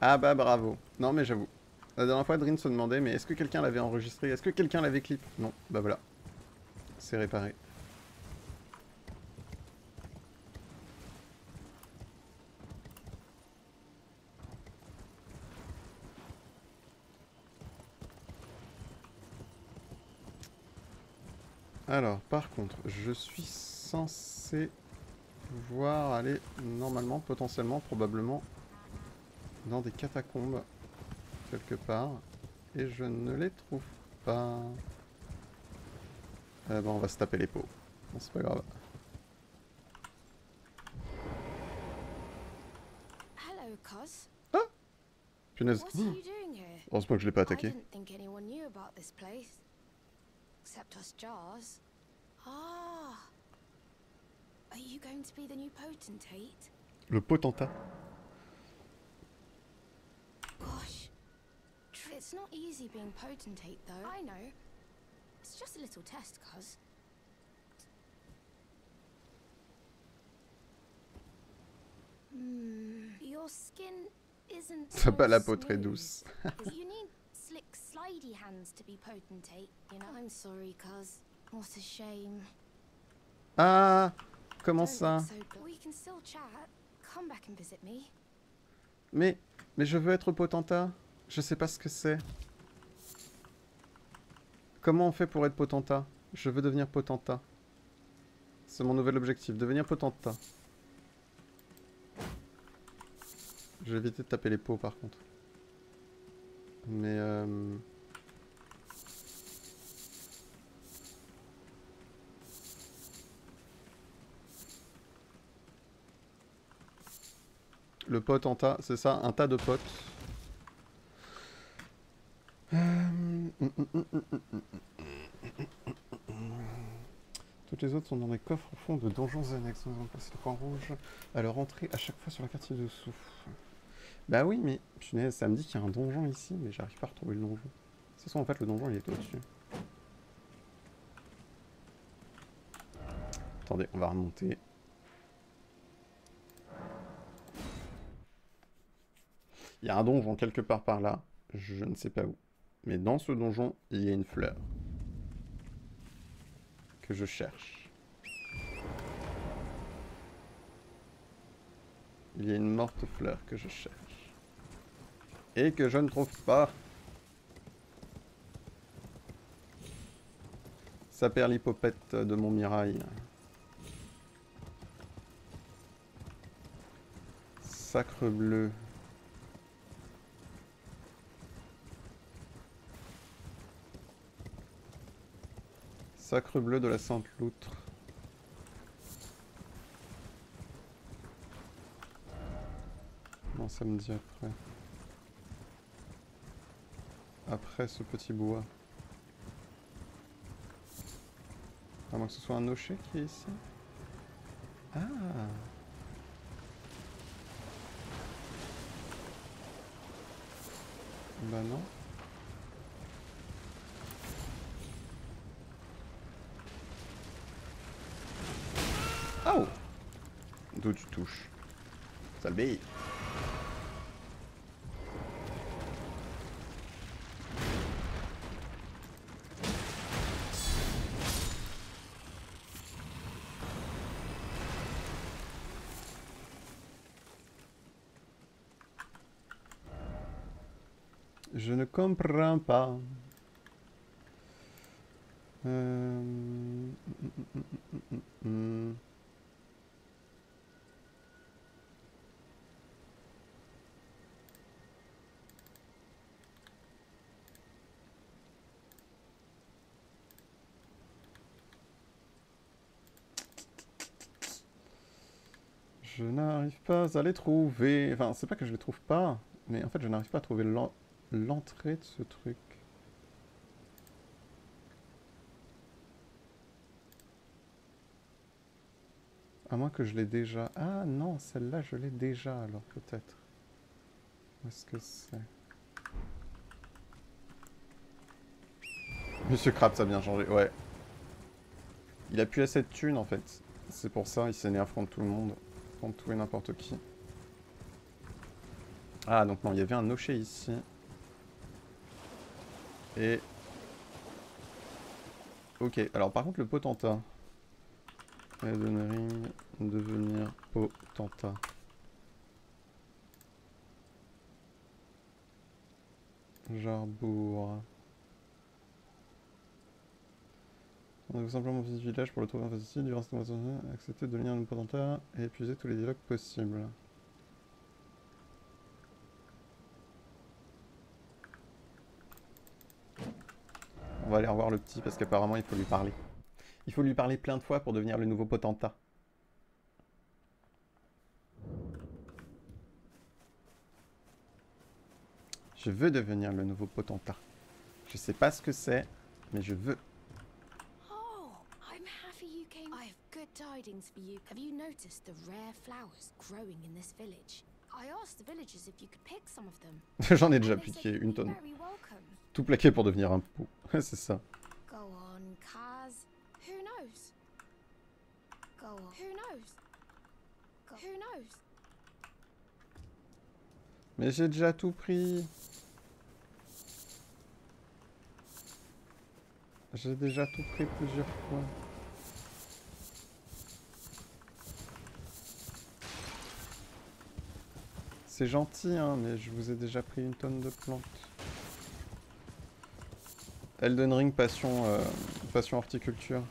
Ah bah bravo. Non mais j'avoue. La dernière fois, Drin se demandait, mais est-ce que quelqu'un l'avait enregistré? Est-ce que quelqu'un l'avait clip? Non, bah voilà. C'est réparé. Alors, par contre, je suis censé pouvoir aller normalement, potentiellement, probablement, dans des catacombes, quelque part. Et je ne les trouve pas. Bon, on va se taper les pots. Bon, c'est pas grave. Hello, Cos. Ah! Punaise. What are you doing here? Heureusement que je l'ai pas I attaqué. didn't think anyone knew about this place. Except us jars. Ah. Are you going to be the new potentate? Le potentat. Gosh. It's not easy being potentate, though. I know. It's just a little test, Cos. Your skin isn't T'as pas so la peau très smooth. douce. You need slick, slidey hands to be potentate, you know? I'm sorry, Cos. What a shame. Ah! Comment Don't ça? look so good. We can still chat. Come back and visit me. Mais je veux être potentat. Je sais pas ce que c'est. Comment on fait pour être potentat? Je veux devenir potentat. C'est mon nouvel objectif, devenir potentat. Je vais éviter de taper les pots par contre. Mais le potentat, c'est ça, un tas de potes. Toutes les autres sont dans des coffres au fond de donjons annexes. Nous avons passé le point rouge à leur entrée à chaque fois sur la carte ci-dessous. Bah oui, mais punaise, ça me dit qu'il y a un donjon ici, mais j'arrive pas à retrouver le donjon. De toute façon, en fait, le donjon il est au-dessus. Attendez, on va remonter. Il y a un donjon quelque part par là, je ne sais pas où. Mais dans ce donjon, il y a une fleur. Que je cherche. Il y a une morte fleur que je cherche. Et que je ne trouve pas. Ça perd l'hypopète de mon mirail. Sacre bleu. Sacre bleu de la Sainte Loutre. Non, ça me dit après. Après ce petit bois. À moins que ce soit un nocher qui est ici. Ah! Bah non. Oh! D'où tu touches. Sale bille. Je ne comprends pas. Je n'arrive pas à les trouver. Enfin, c'est pas que je les trouve pas, mais en fait, je n'arrive pas à trouver l'entrée de ce truc. À moins que je l'ai déjà... Ah non, celle-là, je l'ai déjà, alors peut-être. Où est-ce que c'est? Monsieur Krabs a bien changé, ouais. Il a plus assez de thunes, en fait. C'est pour ça, il s'énerve contre tout le monde. Contre tout et n'importe qui. Ah, donc non, il y avait un nocher ici. Et... Ok, alors par contre le potentat. Elden Ring, devenir potentat. Jarbour. On a simplement visité le village pour le trouver facile, du reste accepter de devenir un potentat et épuiser tous les dialogues possibles. On va aller revoir le petit parce qu'apparemment il faut lui parler. Il faut lui parler plein de fois pour devenir le nouveau potentat. Je veux devenir le nouveau potentat. Je sais pas ce que c'est, mais je veux. Oh, I'm happy you came. I have good tidings for you. Have you noticed the rare flowers growing in this village? I asked the villagers if you could pick some of them. J'en ai déjà And they piqué said une you'd be tonne. very welcome. Tout plaqué pour devenir un pot. C'est ça. Go on, Kaz. Who knows? Go on. Who knows? Who knows? Mais j'ai déjà tout pris. J'ai déjà tout pris plusieurs fois. C'est gentil, hein, mais je vous ai déjà pris une tonne de plantes. Elden Ring, passion, passion horticulture.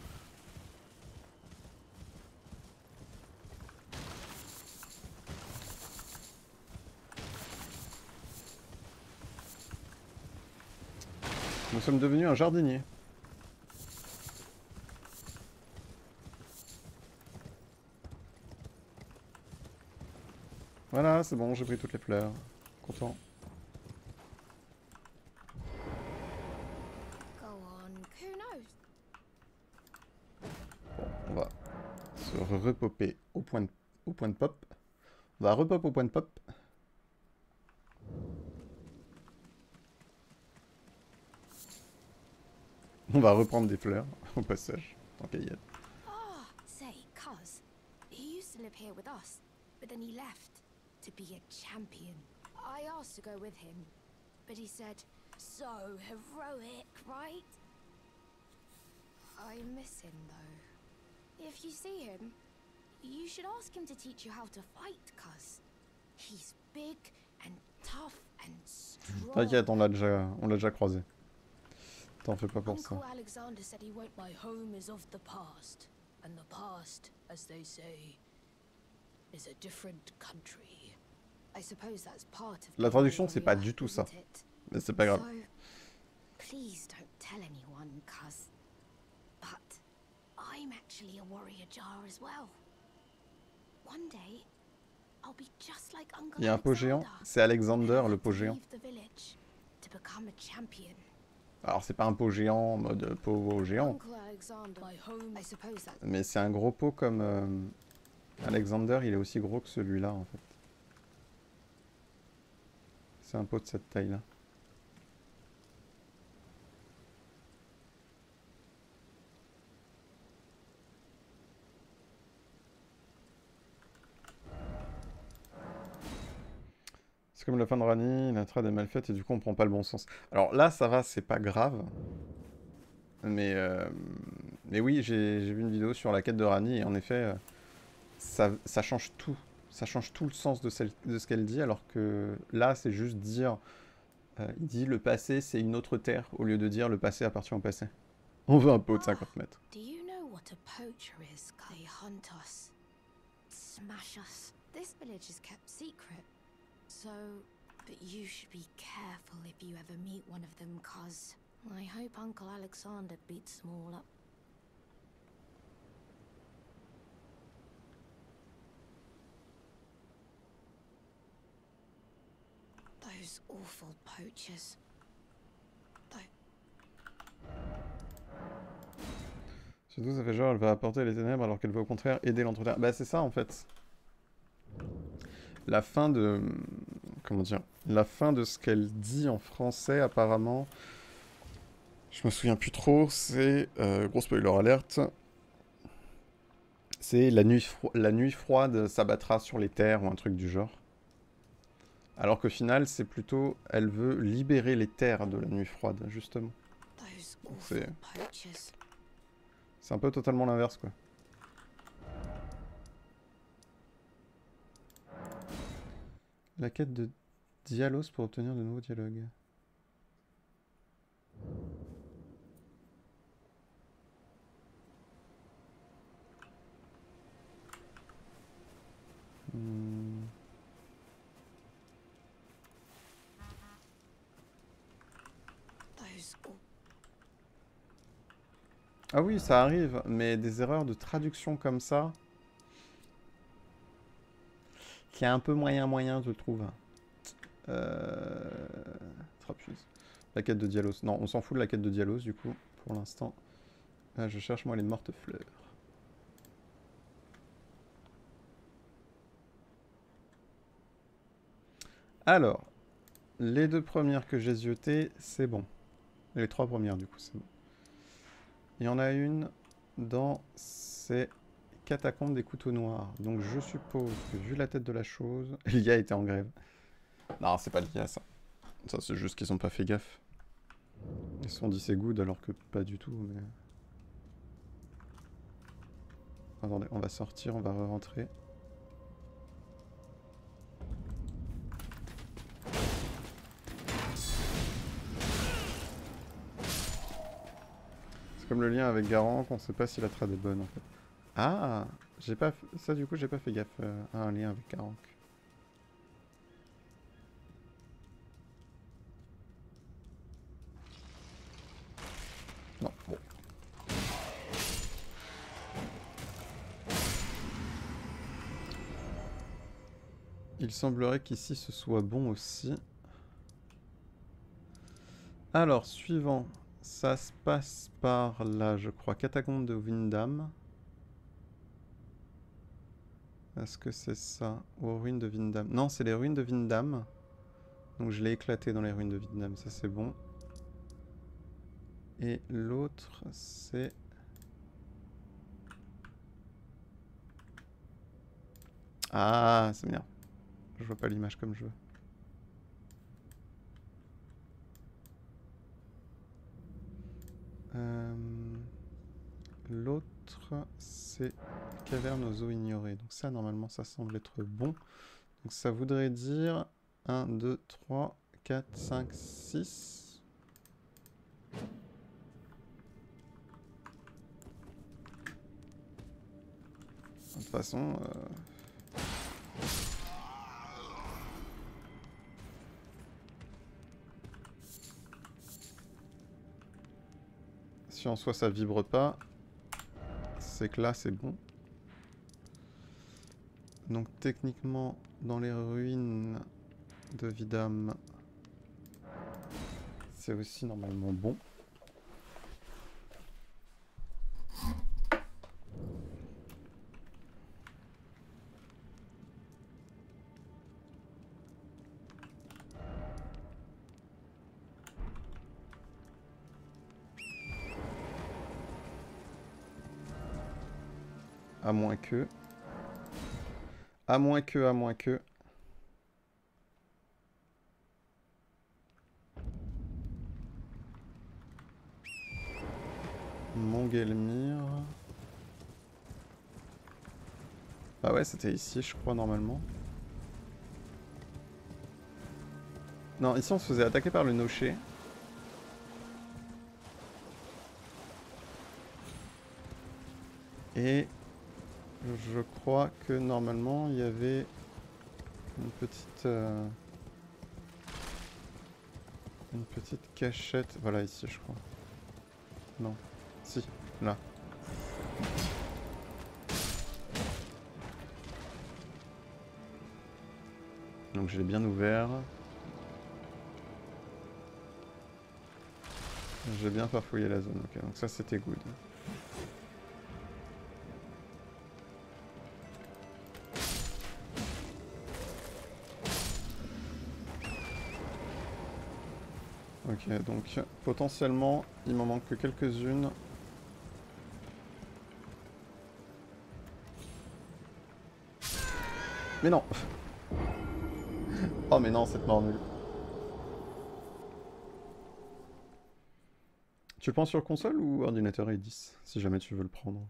Nous sommes devenus un jardinier. Voilà, c'est bon, j'ai pris toutes les fleurs. Content. Go on. Who knows? Bon, on va se repopper au point de pop. On va repop au point de pop. On va reprendre des fleurs au passage. Tant qu'à y être. Ah, say, Cuz. He used to live here with us, but then he left to be a champion. I asked to go with him, but he said, so heroic, right? I miss him, though. If you see him, you should ask him to teach you how to fight, Cuz. He's big and tough and strong. T'inquiète, on l'a déjà croisé. T'en fais pas pour ça. Uncle Alexander said he won't. My home is of the past, and the past, as they say, is a different country. I suppose that's part of La traduction, c'est pas du tout ça. Mais c'est pas grave. So, please don't tell anyone, cuz. But I'm actually a warrior jar as well. One day, I'll be just like Uncle Il y a un pot géant. C'est Alexander, le pot géant. To become a champion. Alors, c'est pas un pot géant en mode pot géant. Mais c'est un gros pot comme... Alexander, il est aussi gros que celui-là, en fait. C'est un pot de cette taille-là. C'est comme la fin de Rani, la trad est mal faite et du coup on prend pas le bon sens. Alors là ça va, c'est pas grave. Mais oui, j'ai vu une vidéo sur la quête de Rani et en effet, ça change tout. Ça change tout le sens de ce qu'elle dit, alors que là c'est juste dire... il dit le passé c'est une autre terre, au lieu de dire le passé appartient au passé. On veut un pot de 50 mètres. Do you know what a poacher is? They hunt us, smash us. This village is kept secret. So, but you should be careful if you ever meet one of them, cuz I hope Uncle Alexander beats them all up. Those awful poachers. Surtout ça fait genre elle va apporter les ténèbres alors qu'elle va au contraire aider l'entretien. Bah c'est ça en fait. La fin de... Comment dire? La fin de ce qu'elle dit en français, apparemment... Je me souviens plus trop, c'est... gros spoiler alerte. C'est la nuit froide s'abattra sur les terres ou un truc du genre. Alors qu'au final, c'est plutôt... Elle veut libérer les terres de la nuit froide, justement. Those Donc awful poachers. c'est un peu totalement l'inverse, quoi. La quête de Dialos pour obtenir de nouveaux dialogues. Hmm. Those Ah oui, ça arrive, mais des erreurs de traduction comme ça... Qui est un peu moyen, je trouve. Trapeuse. La quête de Dialos. Non, on s'en fout de la quête de Dialos, du coup, pour l'instant. Je cherche, moi, les mortes fleurs. Alors, les 2 premières que j'ai ziotées, c'est bon. Les 3 premières, du coup, c'est bon. Il y en a une dans ces catacombes des couteaux noirs. Donc, je suppose que, vu la tête de la chose, l'IA était en grève. Non, c'est pas l'IA, ça. Ça, c'est juste qu'ils ont pas fait gaffe. Ils se sont dit c'est good, alors que pas du tout, mais... Attendez, on va sortir, on va re-rentrer. C'est comme le lien avec Garant, qu'on sait pas si la trad est bonne en fait. Ah, j'ai pas ça du coup j'ai pas fait gaffe à un lien avec Garant. Non, bon. Il semblerait qu'ici ce soit bon aussi. Alors, suivant. Ça se passe par là, je crois. Catacombe de Windham. Est-ce que c'est ça? Aux ruines de Windham. Non, c'est les ruines de Windham. Donc je l'ai éclaté dans les ruines de Windham, ça c'est bon. Et l'autre, c'est... Ah, c'est bien. Je vois pas l'image comme je veux. L'autre, c'est caverne aux eaux ignorées. Donc ça, normalement, ça semble être bon. Donc ça voudrait dire 1, 2, 3, 4, 5, 6. De toute façon... Si en soi ça vibre pas, c'est que là c'est bon. Donc techniquement, dans les ruines de Vidam, c'est aussi normalement bon. À moins que... À moins que... Mongelmir... Ah ouais, c'était ici, je crois, normalement. Non, ici on se faisait attaquer par le nocher. Et... je crois que normalement, il y avait... une petite... une petite cachette. Voilà, ici, je crois. Non. Si, là. Donc je l'ai bien ouvert. J'ai bien farfouillé la zone. Ok, donc ça c'était good. Ok, donc potentiellement il m'en manque que quelques-unes. Mais non. Oh mais non, cette mort nulle. Tu le prends sur console ou ordinateur i10, si jamais tu veux le prendre?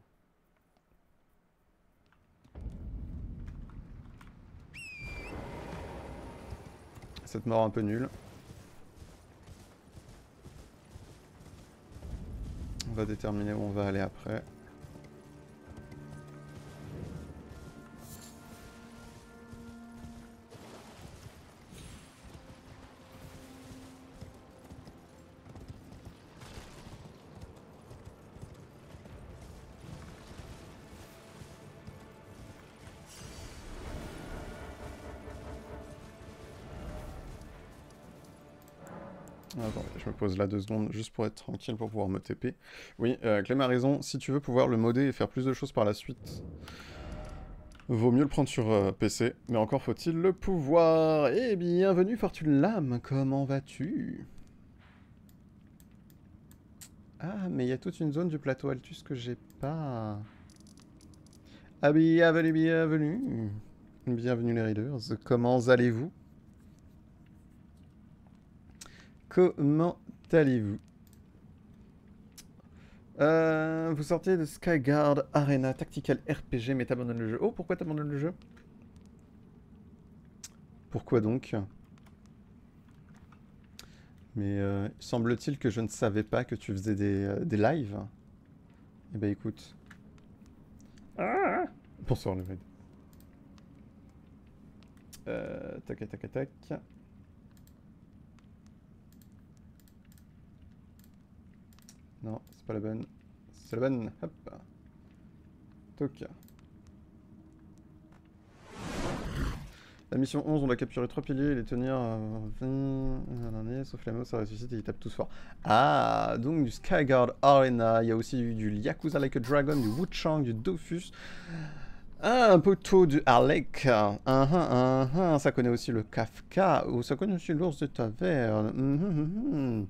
Cette mort un peu nulle. On va déterminer où on va aller après. Attends, je me pose là 2 secondes juste pour être tranquille pour pouvoir me TP. Oui, Clem a raison, si tu veux pouvoir le modder et faire plus de choses par la suite, vaut mieux le prendre sur PC, mais encore faut-il le pouvoir. Et bienvenue Fortune Lame, comment vas-tu? Ah, mais il y a toute une zone du plateau Altus que j'ai pas. Ah, bienvenue, bienvenue. Bienvenue les Raiders, comment allez-vous? Comment allez-vous? Vous sortez de Skyguard Arena Tactical RPG mais t'abandonnes le jeu. Oh, pourquoi t'abandonnes le jeu? Pourquoi donc? Mais semble-t-il que je ne savais pas que tu faisais des lives. Eh ben écoute. Ah, bonsoir le raid. Tac, tac, tac. Non, c'est pas la bonne. C'est la bonne. Hop. Toc. La mission 11, on doit capturer 3 piliers et les tenir 20 sauf la mort, ça ressuscite et ils tapent tous fort. Ah, donc du Skyguard Arena, il y a aussi du Yakuza Like a Dragon, du Wuchang, du Dofus. Ah, un poteau du Alec. Ça connaît aussi le Kafka, ou ça connaît aussi l'ours de taverne.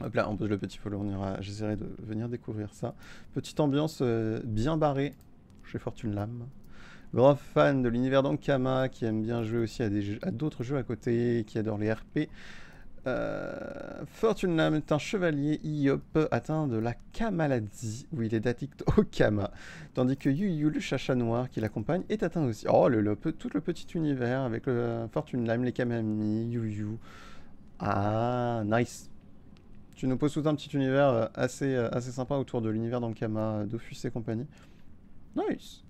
Hop là, on pose le petit follow, j'essaierai de venir découvrir ça. Petite ambiance bien barrée chez Fortune Lame. Grand fan de l'univers d'Ankama, qui aime bien jouer aussi à d'autres jeux à côté, qui adore les RP. Fortune Lame est un chevalier Iop atteint de la K-maladie, où il est addict au Kama. Tandis que Yu, le chacha noir qui l'accompagne, est atteint aussi. Oh, tout le petit univers avec le Fortune Lame, les Kamami, Yu. Ah, nice. Tu nous poses tout un petit univers assez sympa autour de l'univers d'Ankama, Dofus et compagnie. Nice.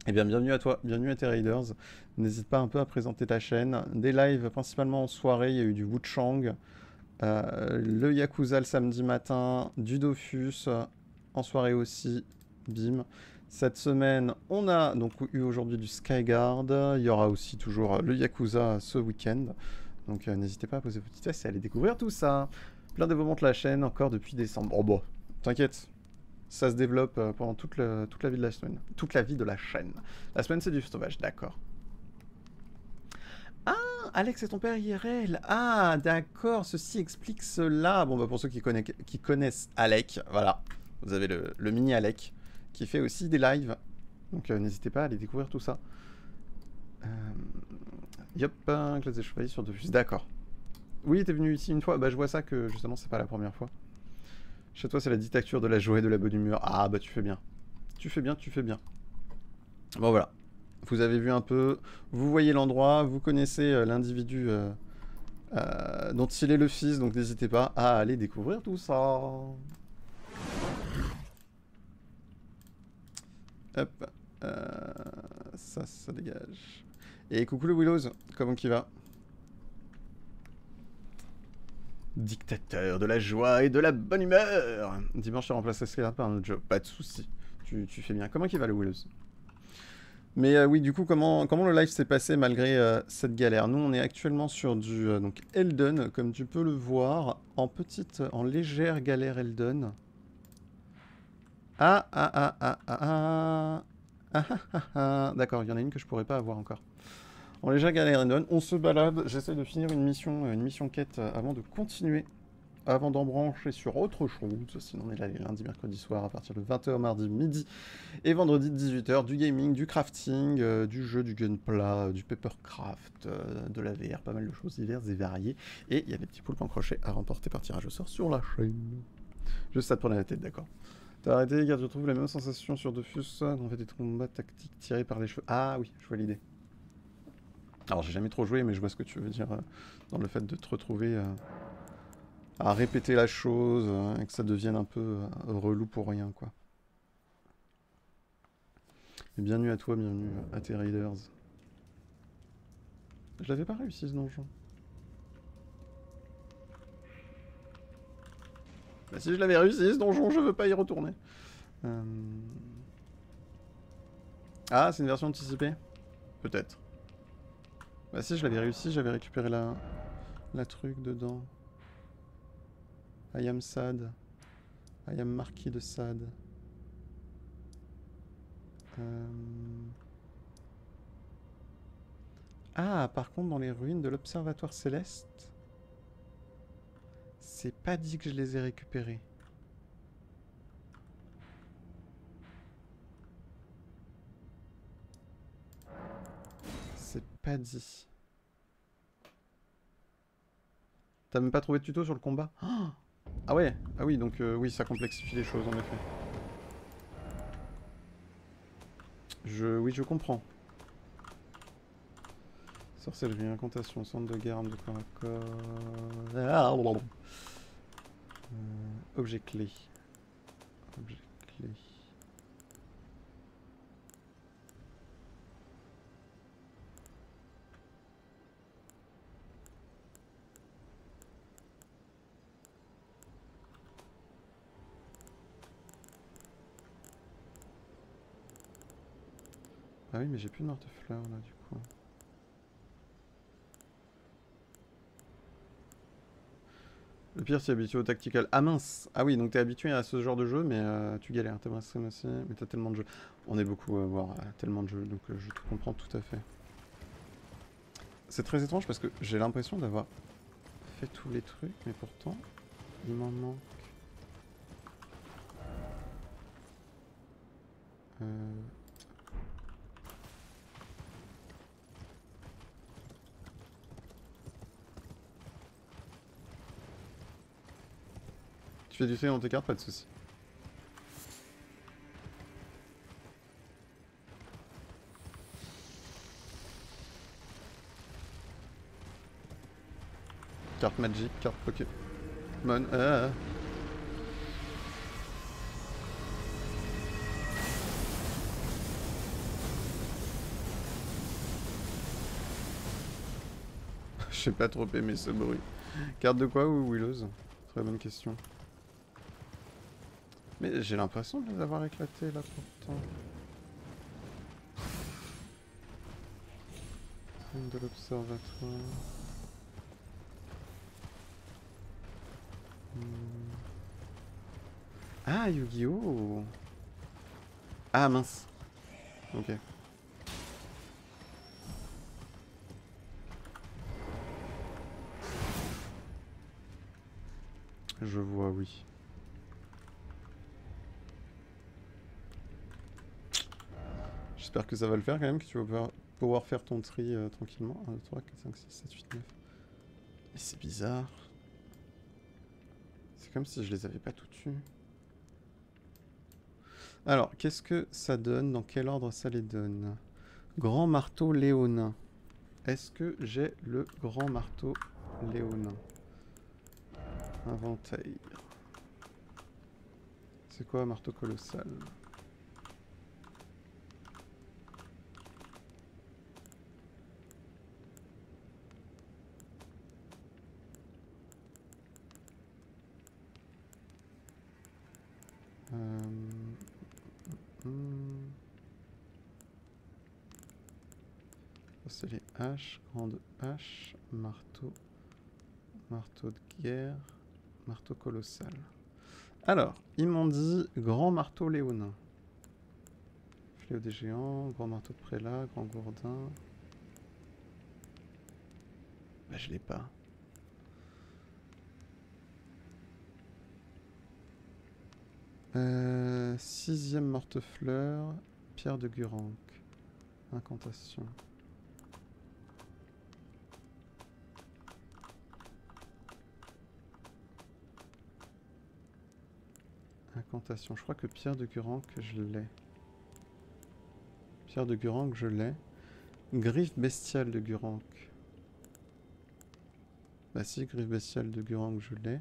Eh bien, bienvenue à toi, bienvenue à tes Raiders. N'hésite pas un peu à présenter ta chaîne. Des lives principalement en soirée, il y a eu du Wuchang, le Yakuza le samedi matin, du Dofus en soirée aussi, bim. Cette semaine, on a donc eu aujourd'hui du Skyguard, il y aura aussi toujours le Yakuza ce week-end. Donc n'hésitez pas à poser vos petites fesses et à aller découvrir tout ça. Plein de développement de la chaîne encore depuis décembre. Oh bon, t'inquiète. Ça se développe pendant toute la vie de la semaine. Toute la vie de la chaîne. La semaine, c'est du sauvage, d'accord. Ah, Alex est ton père IRL. Ah, d'accord, ceci explique cela. Bon, bah pour ceux qui connaissent Alec, voilà. Vous avez le mini Alec, qui fait aussi des lives. Donc n'hésitez pas à aller découvrir tout ça. Yop, classe des chevaliers sur Dofus, d'accord. Oui, t'es venu ici une fois. Bah je vois ça que justement, c'est pas la première fois. Chez toi, c'est la dictature de la joie et de la bonne humeur. Ah, bah tu fais bien. Tu fais bien, tu fais bien. Bon, voilà. Vous avez vu un peu, vous voyez l'endroit, vous connaissez l'individu dont il est le fils, donc n'hésitez pas à aller découvrir tout ça. Hop. Ça dégage. Et coucou le Willows, comment qu'il va? Dictateur de la joie et de la bonne humeur. Dimanche, je remplace Skylar par un autre jeu. Pas de soucis. Tu fais bien. Comment qu'il va le Willows? Mais oui, du coup, comment le live s'est passé malgré cette galère? Nous, on est actuellement sur du donc Elden, comme tu peux le voir, en légère galère Elden. D'accord, il y en a une que je pourrais pas avoir encore. En légère galère Elden, on se balade. J'essaie de finir une mission quête avant de continuer avant d'embrancher sur autre chose. Sinon on est là les lundis, mercredi soir à partir de 20h, mardi midi et vendredi 18h, du gaming, du crafting, du jeu, du gunpla, du papercraft, de la VR, pas mal de choses diverses et variées. Et il y a des petits poulpes en crochet à remporter par tirage au sort sur la chaîne. Juste ça te prenait la tête, d'accord. T'as arrêté car tu retrouves la même sensation sur Dofus, on fait des combats tactiques tirés par les cheveux. Ah oui, je vois l'idée. Alors j'ai jamais trop joué, mais je vois ce que tu veux dire dans le fait de te retrouver à répéter la chose et que ça devienne un peu relou pour rien, quoi. Et bienvenue à toi, bienvenue à tes raiders. Je l'avais pas réussi ce donjon. Bah si je l'avais réussi ce donjon, je veux pas y retourner. Ah, c'est une version anticipée? Peut-être. Bah si je l'avais réussi, j'avais récupéré la truc dedans. I am sad. I am marquis de sad. Ah, par contre, dans les ruines de l'Observatoire Céleste, c'est pas dit que je les ai récupérés. C'est pas dit. T'as même pas trouvé de tuto sur le combat? Ah ouais, ah oui, donc oui, ça complexifie les choses en effet. Oui, je comprends. Sorcellerie, incantation, centre de guerre, arme de corps à corps... Ah, objet clé. Objet clé. Ah oui, mais j'ai plus de marteau-fleur là du coup. Le pire, c'est habitué au tactical. Ah mince! Ah oui, donc t'es habitué à ce genre de jeu, mais tu galères. T'aimerais stream aussi, mais t'as tellement de jeux. On est beaucoup à avoir tellement de jeux, donc je te comprends tout à fait. C'est très étrange parce que j'ai l'impression d'avoir fait tous les trucs, mais pourtant, il m'en manque. Tu fais du fait dans tes cartes, pas de soucis. Carte Magic, carte Pokémon. J'ai pas trop aimé ce bruit. Carte de quoi ou Willows? Très bonne question. Mais j'ai l'impression de les avoir éclatés là pourtant. De l'observatoire. Ah, Yu-Gi-Oh! Ah mince. Ok. Je vois, oui. J'espère que ça va le faire quand même, que tu vas pouvoir faire ton tri tranquillement. 1, 2, 3, 4, 5, 6, 7, 8, 9. Et c'est bizarre. C'est comme si je les avais pas tout tués. Alors, qu'est-ce que ça donne? Dans quel ordre ça les donne? Grand marteau léonin. Est-ce que j'ai le grand marteau léonin? Inventaire. C'est quoi un marteau colossal? C'est les haches, grande hache, marteau, marteau de guerre, marteau colossal. Alors, ils m'ont dit grand marteau léonin. Fléau des géants, grand marteau de prélat, grand gourdin. Bah je l'ai pas. 6ème morte-fleur, pierre de Gurank. Incantation. Incantation. Je crois que pierre de Gurank, je l'ai. Pierre de Gurank, je l'ai. Griffe bestiale de Gurank. Bah si, griffe bestiale de Gurank, je l'ai.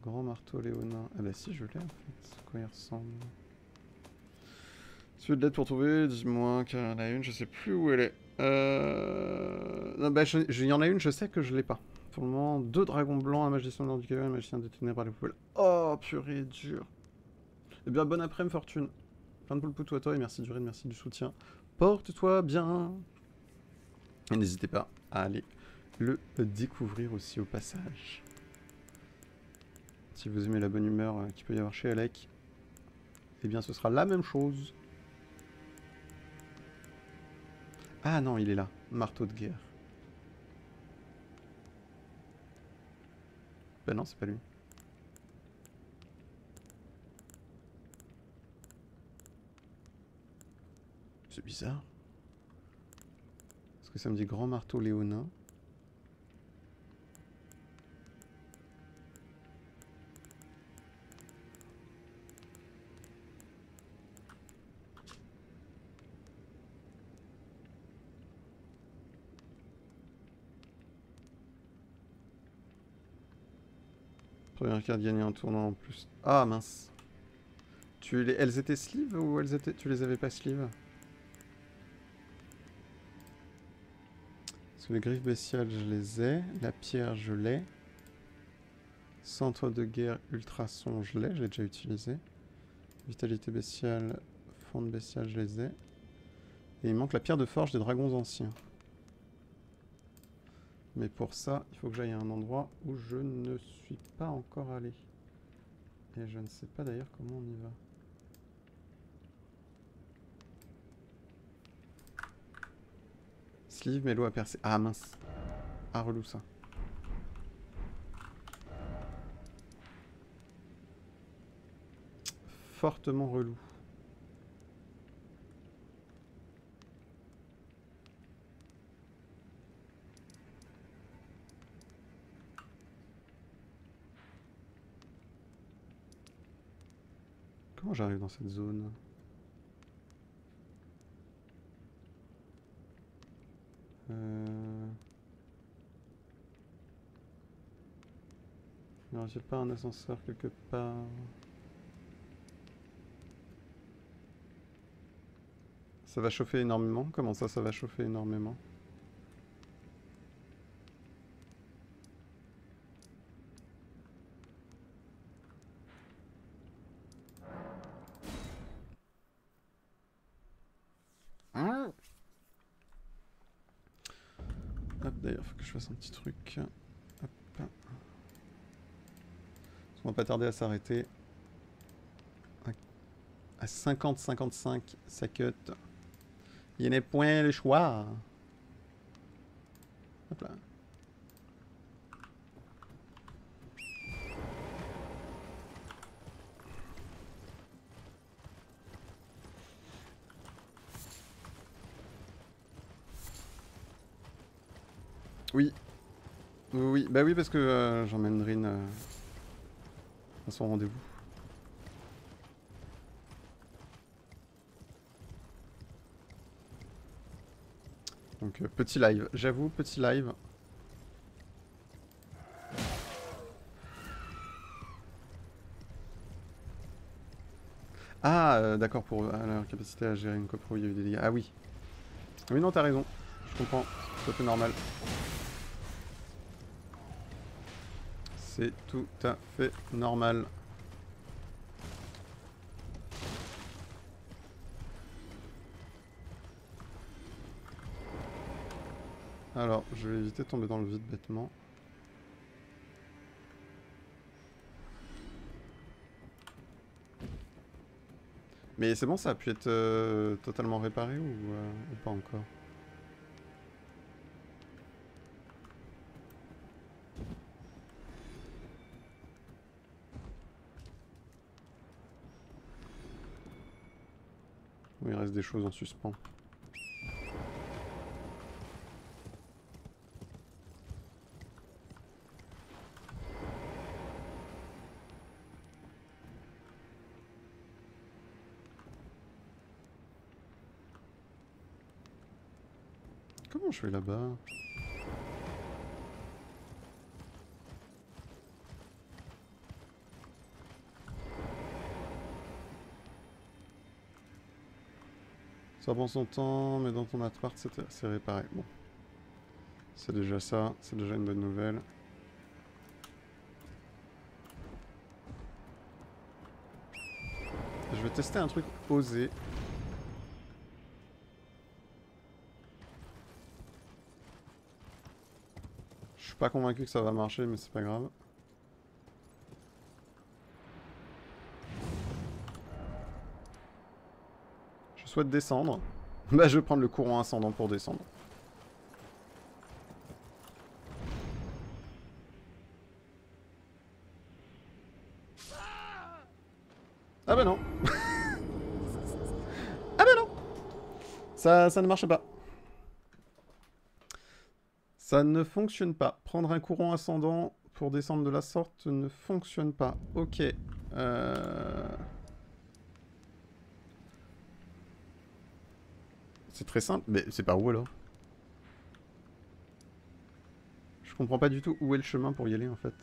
Grand marteau léonin. Ah bah si, je l'ai en fait. À quoi il ressemble? Si tu veux de l'aide pour trouver, dis-moi, car il y en a une, je sais plus où elle est. Non, bah, il y en a une, je sais que je l'ai pas. Pour le moment, 2 dragons blancs, un magicien du cavalier, un magicien des ténèbres à la poubelle. Oh, purée, dur. Eh bien, bon après-midi, Fortune. Plein de poulpoutou à toi et merci du raid, merci du soutien. Porte-toi bien. Et n'hésitez pas à aller le découvrir aussi au passage. Si vous aimez la bonne humeur qu'il peut y avoir chez Alec, eh bien, ce sera la même chose. Ah non, il est là. Marteau de guerre. Ben non, c'est pas lui. C'est bizarre. Parce que ça me dit grand marteau léonin. Première carte gagnée en tournoi en plus. Ah mince. Elles étaient sleeve ou tu les avais pas sleeve? Parce que les griffes bestiales, je les ai. La pierre, je l'ai. Centre de guerre, ultrason, je l'ai. Je l'ai déjà utilisé. Vitalité bestiale, fonte bestiale, je les ai. Et il manque la pierre de forge des dragons anciens. Mais pour ça, il faut que j'aille à un endroit où je ne suis pas encore allé. Et je ne sais pas d'ailleurs comment on y va. Sleeve, mélo à percer. Ah mince. Ah relou ça. Fortement relou. Comment j'arrive dans cette zone? Y aurait-il pas un ascenseur quelque part? Ça va chauffer énormément? Comment ça, ça va chauffer énormément? Hop, d'ailleurs, faut que je fasse un petit truc. Hop. On va pas tarder à s'arrêter. À 50-55, ça cut. Il n'est point le choix. Hop là. Oui. Oui, bah oui, parce que j'emmène Rin à son rendez-vous. Donc petit live, j'avoue, petit live. Ah, d'accord, pour leur capacité à gérer une copro, il y a eu des dégâts. Ah oui. Oui, non, t'as raison. Je comprends. C'est tout à fait normal. C'est tout à fait normal. Alors, je vais éviter de tomber dans le vide bêtement. Mais c'est bon, ça a pu être totalement réparé ou pas encore? Ou il reste des choses en suspens? Comment je vais là-bas? Ça prend son temps, mais dans ton appart, c'est réparé. Bon. C'est déjà ça, c'est déjà une bonne nouvelle. Je vais tester un truc osé. Je suis pas convaincu que ça va marcher, mais c'est pas grave. Je souhaite descendre. Bah je vais prendre le courant ascendant pour descendre. Ah bah non. Ah bah non. Ça ne marche pas. Ça ne fonctionne pas. Prendre un courant ascendant pour descendre de la sorte ne fonctionne pas. Ok. C'est très simple. Mais c'est par où alors? Je comprends pas du tout où est le chemin pour y aller en fait.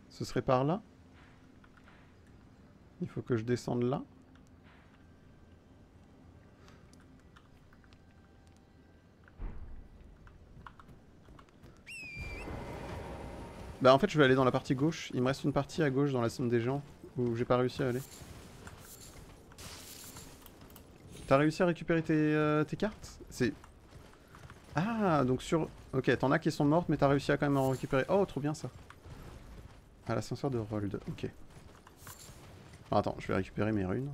Ce serait par là? Il faut que je descende là? Bah en fait je vais aller dans la partie gauche. Il me reste une partie à gauche dans la zone des gens où j'ai pas réussi à aller. T'as réussi à récupérer tes cartes? C'est... Ah, donc sur... Ok, t'en as qui sont mortes, mais t'as réussi à quand même en récupérer. Oh, trop bien ça. À l'ascenseur de Rold, ok. Attends, je vais récupérer mes runes.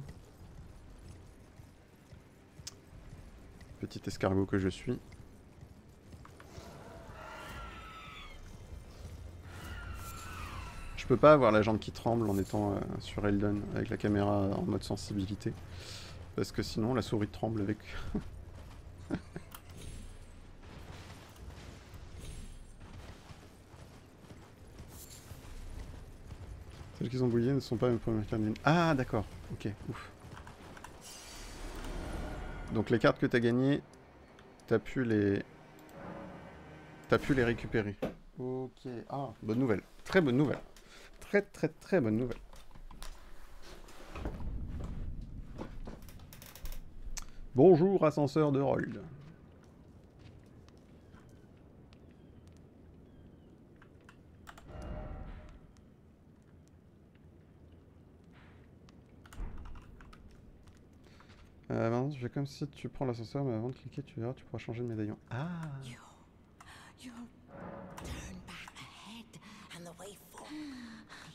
Petit escargot que je suis. Je peux pas avoir la jambe qui tremble en étant sur Elden avec la caméra en mode sensibilité. Parce que sinon la souris tremble avec... Celles qui sont bouillées ne sont pas mes premières cartes. Ah d'accord, ok, ouf. Donc les cartes que t'as gagnées, t'as pu les récupérer. Ok, ah, bonne nouvelle. Très bonne nouvelle. Très très très bonne nouvelle. Bonjour ascenseur de Rold. Maintenant, je fais comme si tu prends l'ascenseur, mais avant de cliquer, tu verras, tu pourras changer de médaillon. Ah. You'll turn back ahead and the way forward.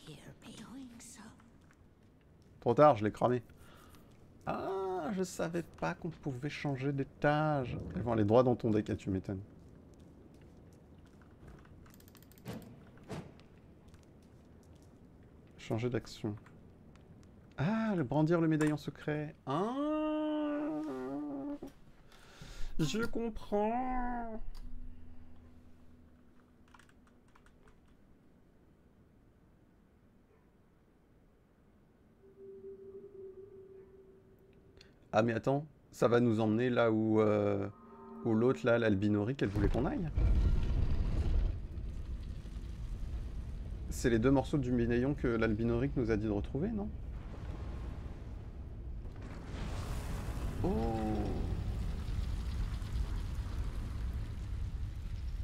Hear me doing so. Trop tard, je l'ai cramé. Ah, je savais pas qu'on pouvait changer d'étage. Elles vont aller droit dans ton deck, tu m'étonnes. Changer d'action. Ah, brandir le médaillon secret. Ah, je comprends. Ah mais attends, ça va nous emmener là où l'autre là, l'albinorique, elle voulait qu'on aille. C'est les deux morceaux du médaillon que l'albinorique nous a dit de retrouver, non? Oh.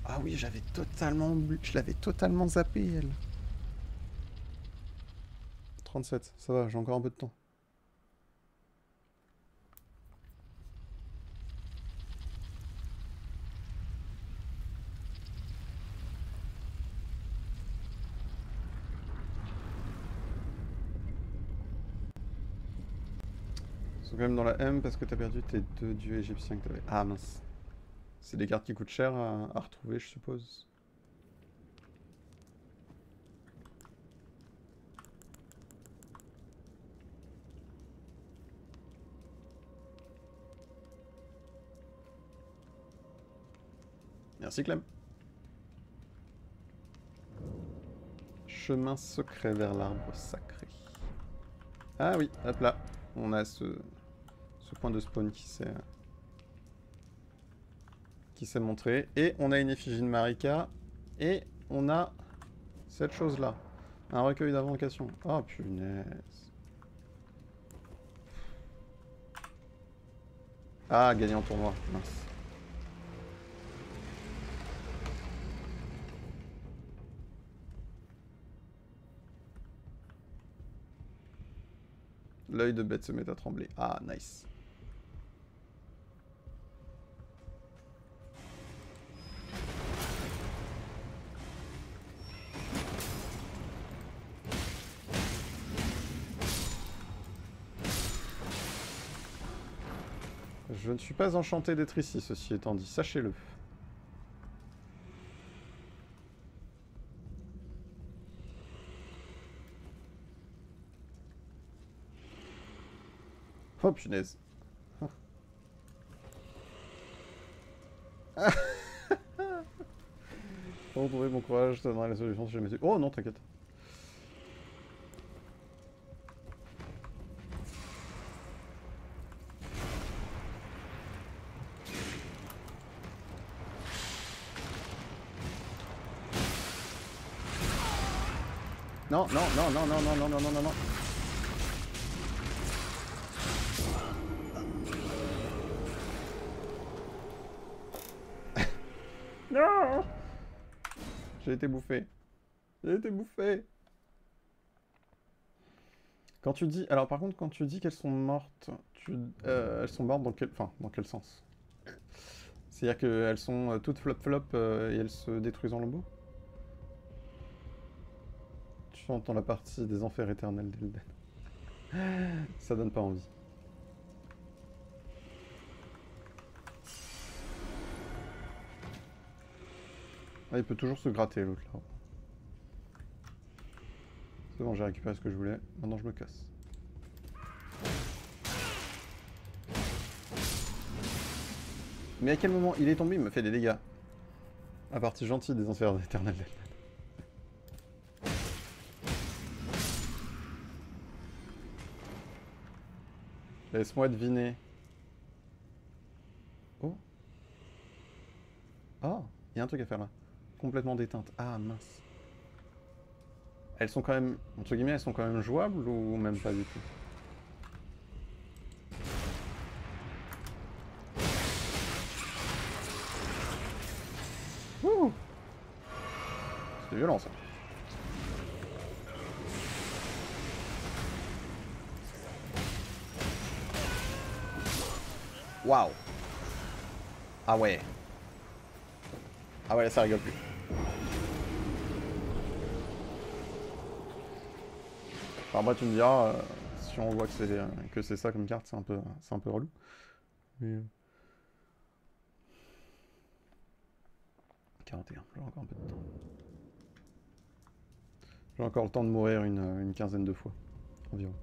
Ah oui, j'avais totalement... Je l'avais totalement zappé, elle. 37, ça va, j'ai encore un peu de temps. Ils sont quand même dans la M parce que t'as perdu tes deux dieux égyptiens que t'avais. Ah mince. C'est des cartes qui coûtent cher à retrouver, je suppose. Merci Clem. Chemin secret vers l'arbre sacré. Ah oui, hop là. On a ce point de spawn qui s'est montré. Et on a une effigie de Marika. Et on a cette chose-là. Un recueil d'invocation. Oh punaise. Ah, gagné en tournoi. Mince. L'œil de bête se met à trembler. Ah, nice. Je ne suis pas enchanté d'être ici, ceci étant dit, sachez-le. Oh punaise. Pour retrouver mon courage, je te donnerai la solution si je me suis... Oh non, t'inquiète. Non, non, non, non, non, non, non, non, non, non, non. Non. J'ai été bouffé. J'ai été bouffé. Quand tu dis... Alors par contre, quand tu dis qu'elles sont mortes, elles sont mortes dans quel... Enfin, dans quel sens? C'est-à-dire qu'elles sont toutes flop-flop et elles se détruisent en lambeaux? Tu entends la partie des enfers éternels d'Elden. Ça donne pas envie. Ah, il peut toujours se gratter l'autre là. C'est bon, j'ai récupéré ce que je voulais. Maintenant je me casse. Mais à quel moment il est tombé, il me fait des dégâts. La partie gentille des enfers éternels d'Elden. Laisse-moi deviner. Oh. Oh, il y a un truc à faire là. Complètement déteinte. Ah mince. Elles sont quand même, entre guillemets, elles sont quand même jouables ou même pas du tout? Wouh! C'était violent ça. Waouh! Ah ouais. Ah ouais, ça rigole plus. Enfin, après, tu me diras, si on voit que c'est ça comme carte, c'est un peu relou. Mais... 41, j'ai encore un peu de temps. J'ai encore le temps de mourir une quinzaine de fois, environ.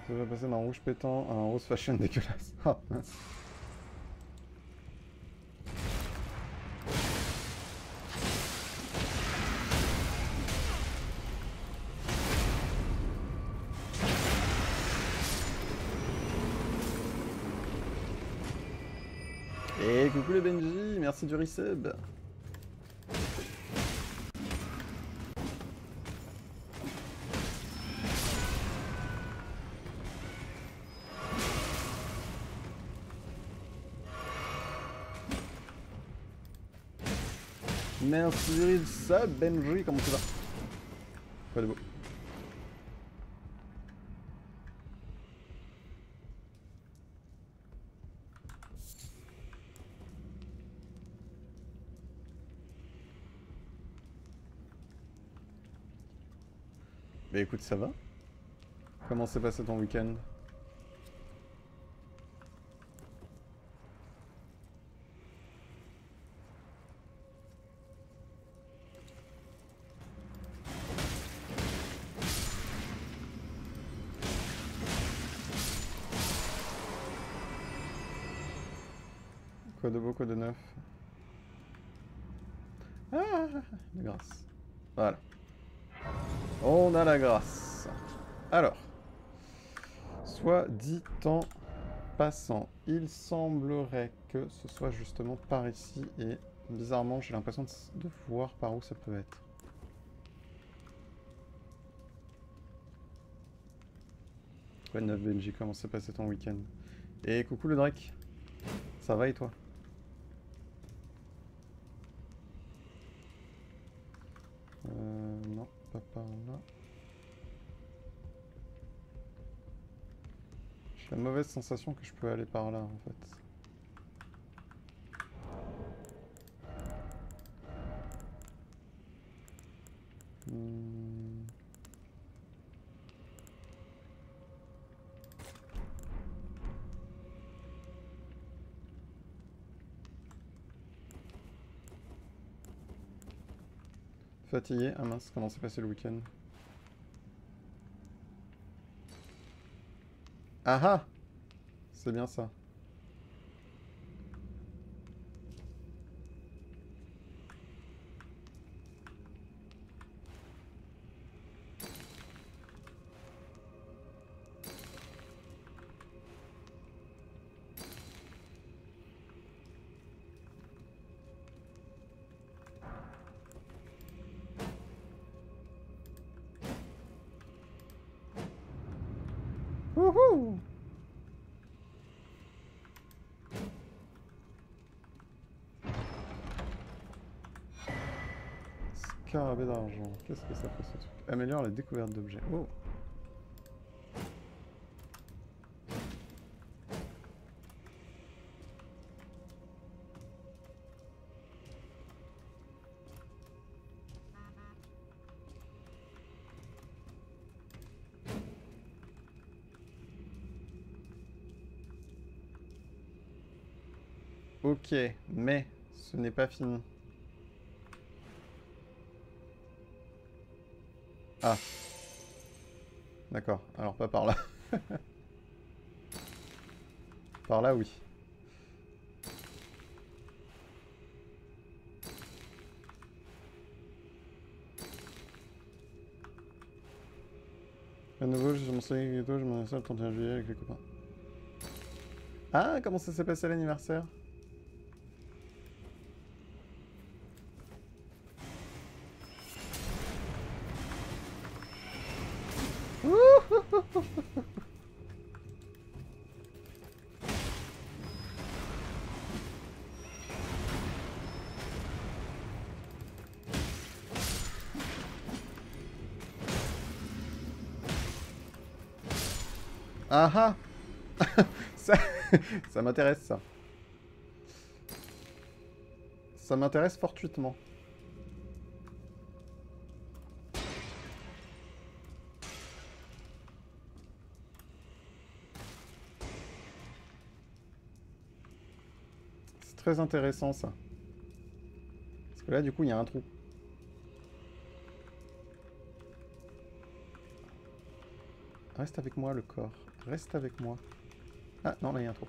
Ça va passer d'un rouge pétant à un rose fashion dégueulasse. Ah mince. Et coucou les Benji, merci du resub. Merci du resub Benji, comment tu vas? Quoi de beau? Bah écoute, ça va? Comment s'est passé ton week-end? Quoi de beau, quoi de neuf? Ah, la grâce. Voilà. On a la grâce. Alors. Soit dit en passant. Il semblerait que ce soit justement par ici. Et bizarrement, j'ai l'impression de voir par où ça peut être. Quoi de neuf, Benji? Comment s'est passé ton week-end? Et coucou le Drake. Ça va et toi? Non, pas par là. J'ai la mauvaise sensation que je peux aller par là en fait. Fatigué? Ah mince, comment s'est passé le week-end? Ah ah! C'est bien ça. Wouhou! Scarabée d'argent. Qu'est-ce que ça fait ce truc? Améliore la découverte d'objets. Oh! Ok, mais ce n'est pas fini. Ah. D'accord, alors pas par là. Par là, oui. À nouveau, j'ai mon soleil gâteau, je m'en installe le 31 juillet avec les copains. Ah, comment ça s'est passé l'anniversaire? Ah ah! Ça, ça m'intéresse ça. Ça m'intéresse fortuitement. C'est très intéressant ça. Parce que là du coup il y a un trou. Reste avec moi le corps. Reste avec moi. Ah non là il y a un trou.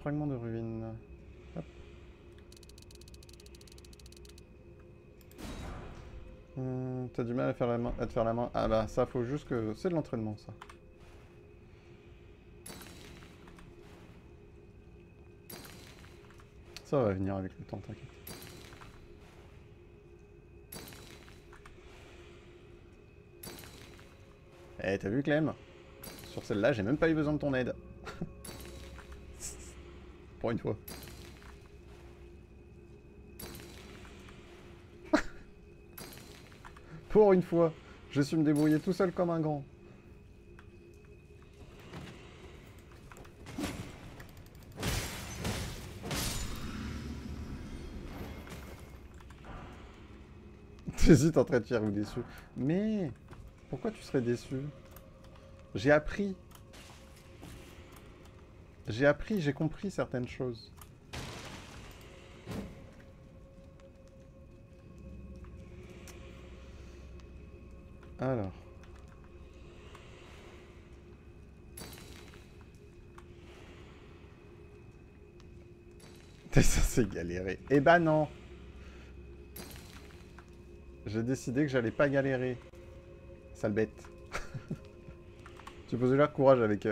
Fragment de ruine. Hop. T'as du mal à, faire la main, à te faire la main. Ah bah ça faut juste que... C'est de l'entraînement ça. Ça va venir avec le temps, t'inquiète. Eh t'as vu Clem? Sur celle-là j'ai même pas eu besoin de ton aide. Pour une fois. Pour une fois, je suis me débrouiller tout seul comme un grand. T'hésites entre être fier ou déçu. Mais pourquoi tu serais déçu? J'ai appris. J'ai appris, j'ai compris certaines choses. Alors. T'es censé galérer. Eh ben non. J'ai décidé que j'allais pas galérer. Sale bête. Tu poses déjà courage avec,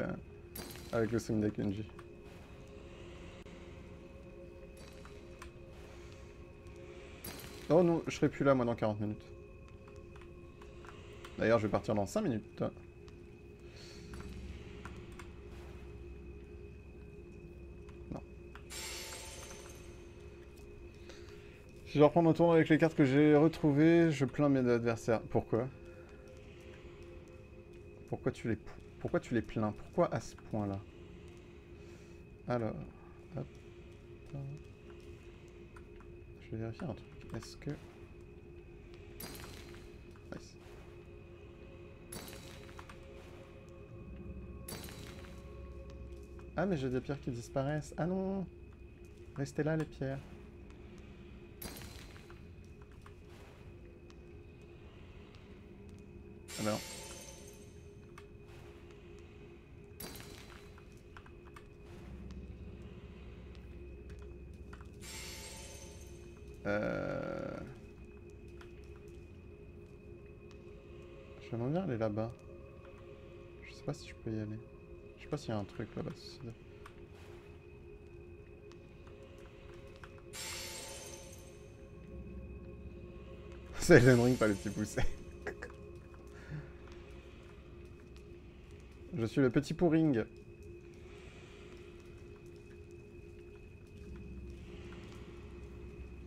avec le Sumida Kenji. Oh non, je serai plus là moi dans 40 minutes. D'ailleurs, je vais partir dans 5 minutes. Non. Si je reprends mon tour avec les cartes que j'ai retrouvées, je plains mes adversaires. Pourquoi? Pourquoi tu les plains? Pourquoi à ce point-là? Alors, hop, hop. Je vais vérifier un truc. Est-ce que... Nice. Ah, mais j'ai des pierres qui disparaissent. Ah non! Restez là, les pierres. Ah bah non. J'aimerais bien aller là-bas. Je sais pas si je peux y aller. Je sais pas s'il y a un truc là-bas. C'est Elden Ring, pas le petit poussé. Je suis le petit pourring.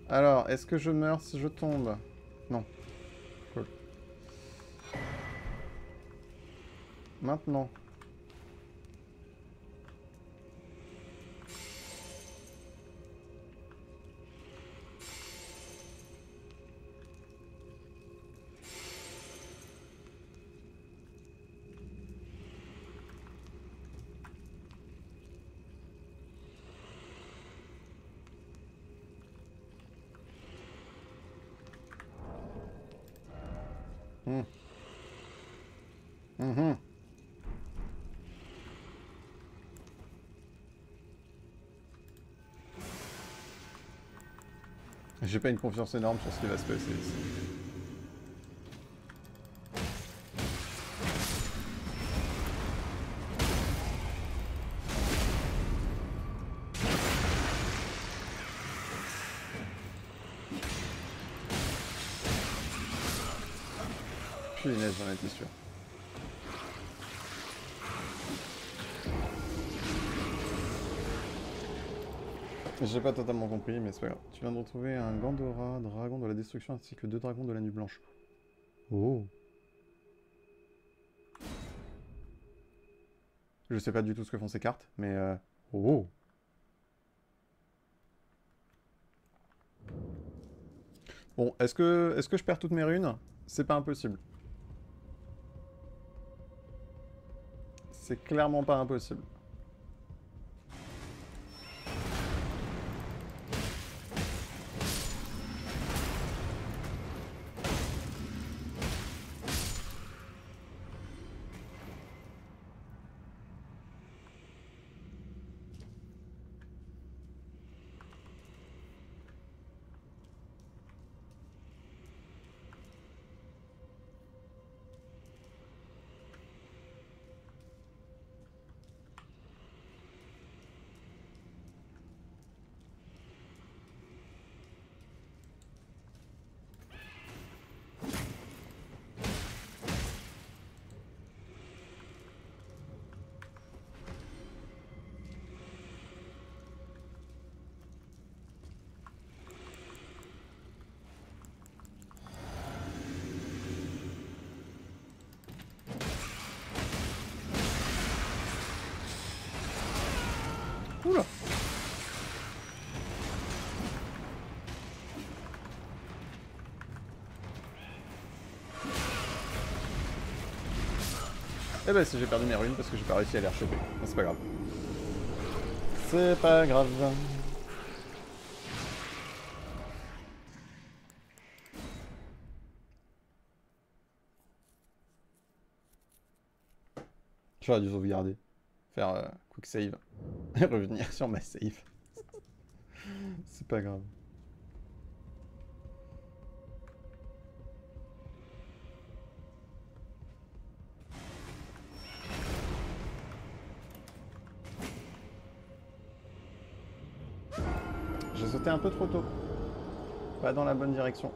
Alors, est-ce que je meurs si je tombe? Non. Cool. Maintenant. J'ai pas une confiance énorme sur ce qui va se passer ici. Punaise, j'en étais sûr. J'ai pas totalement compris, mais c'est pas grave. Tu viens de retrouver un Gandora, dragon de la destruction, ainsi que 2 dragons de la nuit blanche. Oh. Je sais pas du tout ce que font ces cartes, mais oh. Bon, est-ce que je perds toutes mes runes? C'est pas impossible. C'est clairement pas impossible. Oula. Eh ben si j'ai perdu mes runes parce que j'ai pas réussi à les rechoper. C'est pas grave. C'est pas grave. J'aurais dû sauvegarder. Faire quick save. Et revenir sur ma save. C'est pas grave. J'ai sauté un peu trop tôt. Pas dans la bonne direction.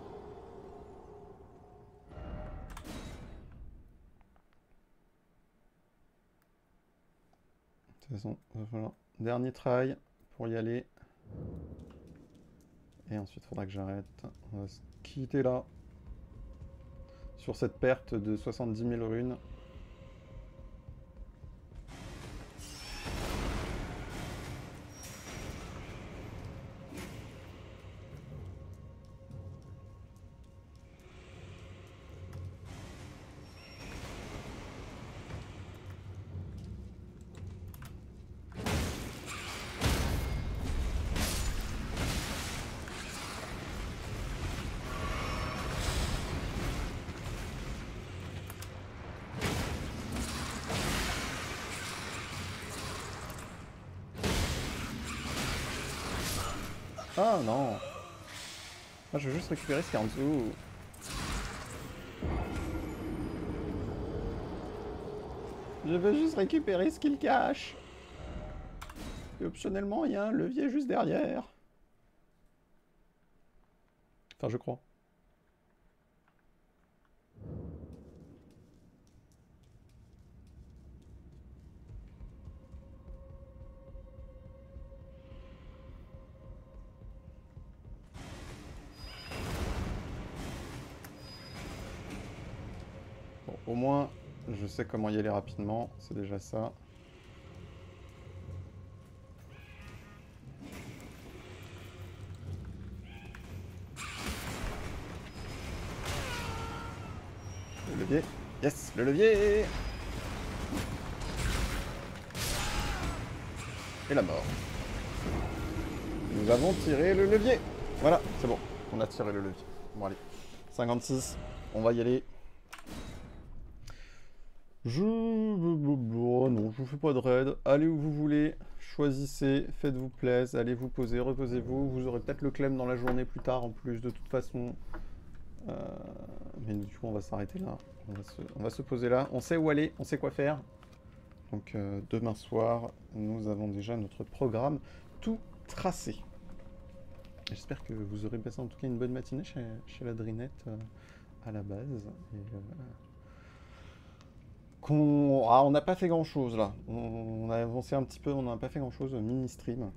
De toute façon, voilà. Dernier try pour y aller. Et ensuite, il faudra que j'arrête. On va se quitter là. Sur cette perte de 70 000 runes. Ah non! Moi je veux juste récupérer ce qu'il y a en dessous. Je veux juste récupérer ce qu'il cache. Et optionnellement, il y a un levier juste derrière. Enfin, je crois. Bon, au moins, je sais comment y aller rapidement. C'est déjà ça. Le levier. Yes, le levier! Et la mort. Nous avons tiré le levier. Voilà, c'est bon. On a tiré le levier. Bon, allez. 56. On va y aller. Oh non, je vous fais pas de raid. Allez où vous voulez. Choisissez. Faites-vous plaisir. Allez vous poser. Reposez-vous. Vous aurez peut-être le clem dans la journée plus tard en plus, de toute façon. Mais du coup, on va s'arrêter là. On va se poser là. On sait où aller. On sait quoi faire. Donc, demain soir, nous avons déjà notre programme tout tracé. J'espère que vous aurez passé en tout cas une bonne matinée chez la Drinette à la base. Et, on n'a pas fait grand chose là. On a avancé un petit peu, on n'a pas fait grand chose, mini stream.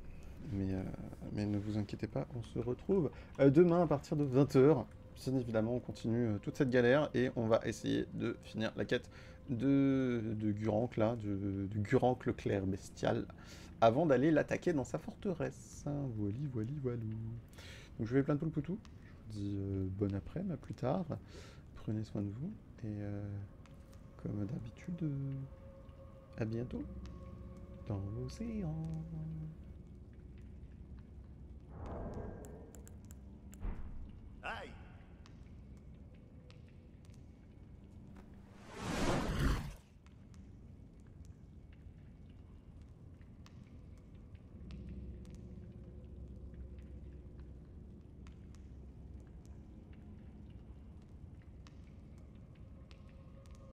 Mais ne vous inquiétez pas, on se retrouve demain à partir de 20h. Bien évidemment, on continue toute cette galère et on va essayer de finir la quête de Gurancle, là, de Gurancle clair bestial, avant d'aller l'attaquer dans sa forteresse. Voili, voili, voilou. Donc je vais plein de poule poutou. Je vous dis bon après-midi, à plus tard. Prenez soin de vous et comme d'habitude, à bientôt dans l'océan.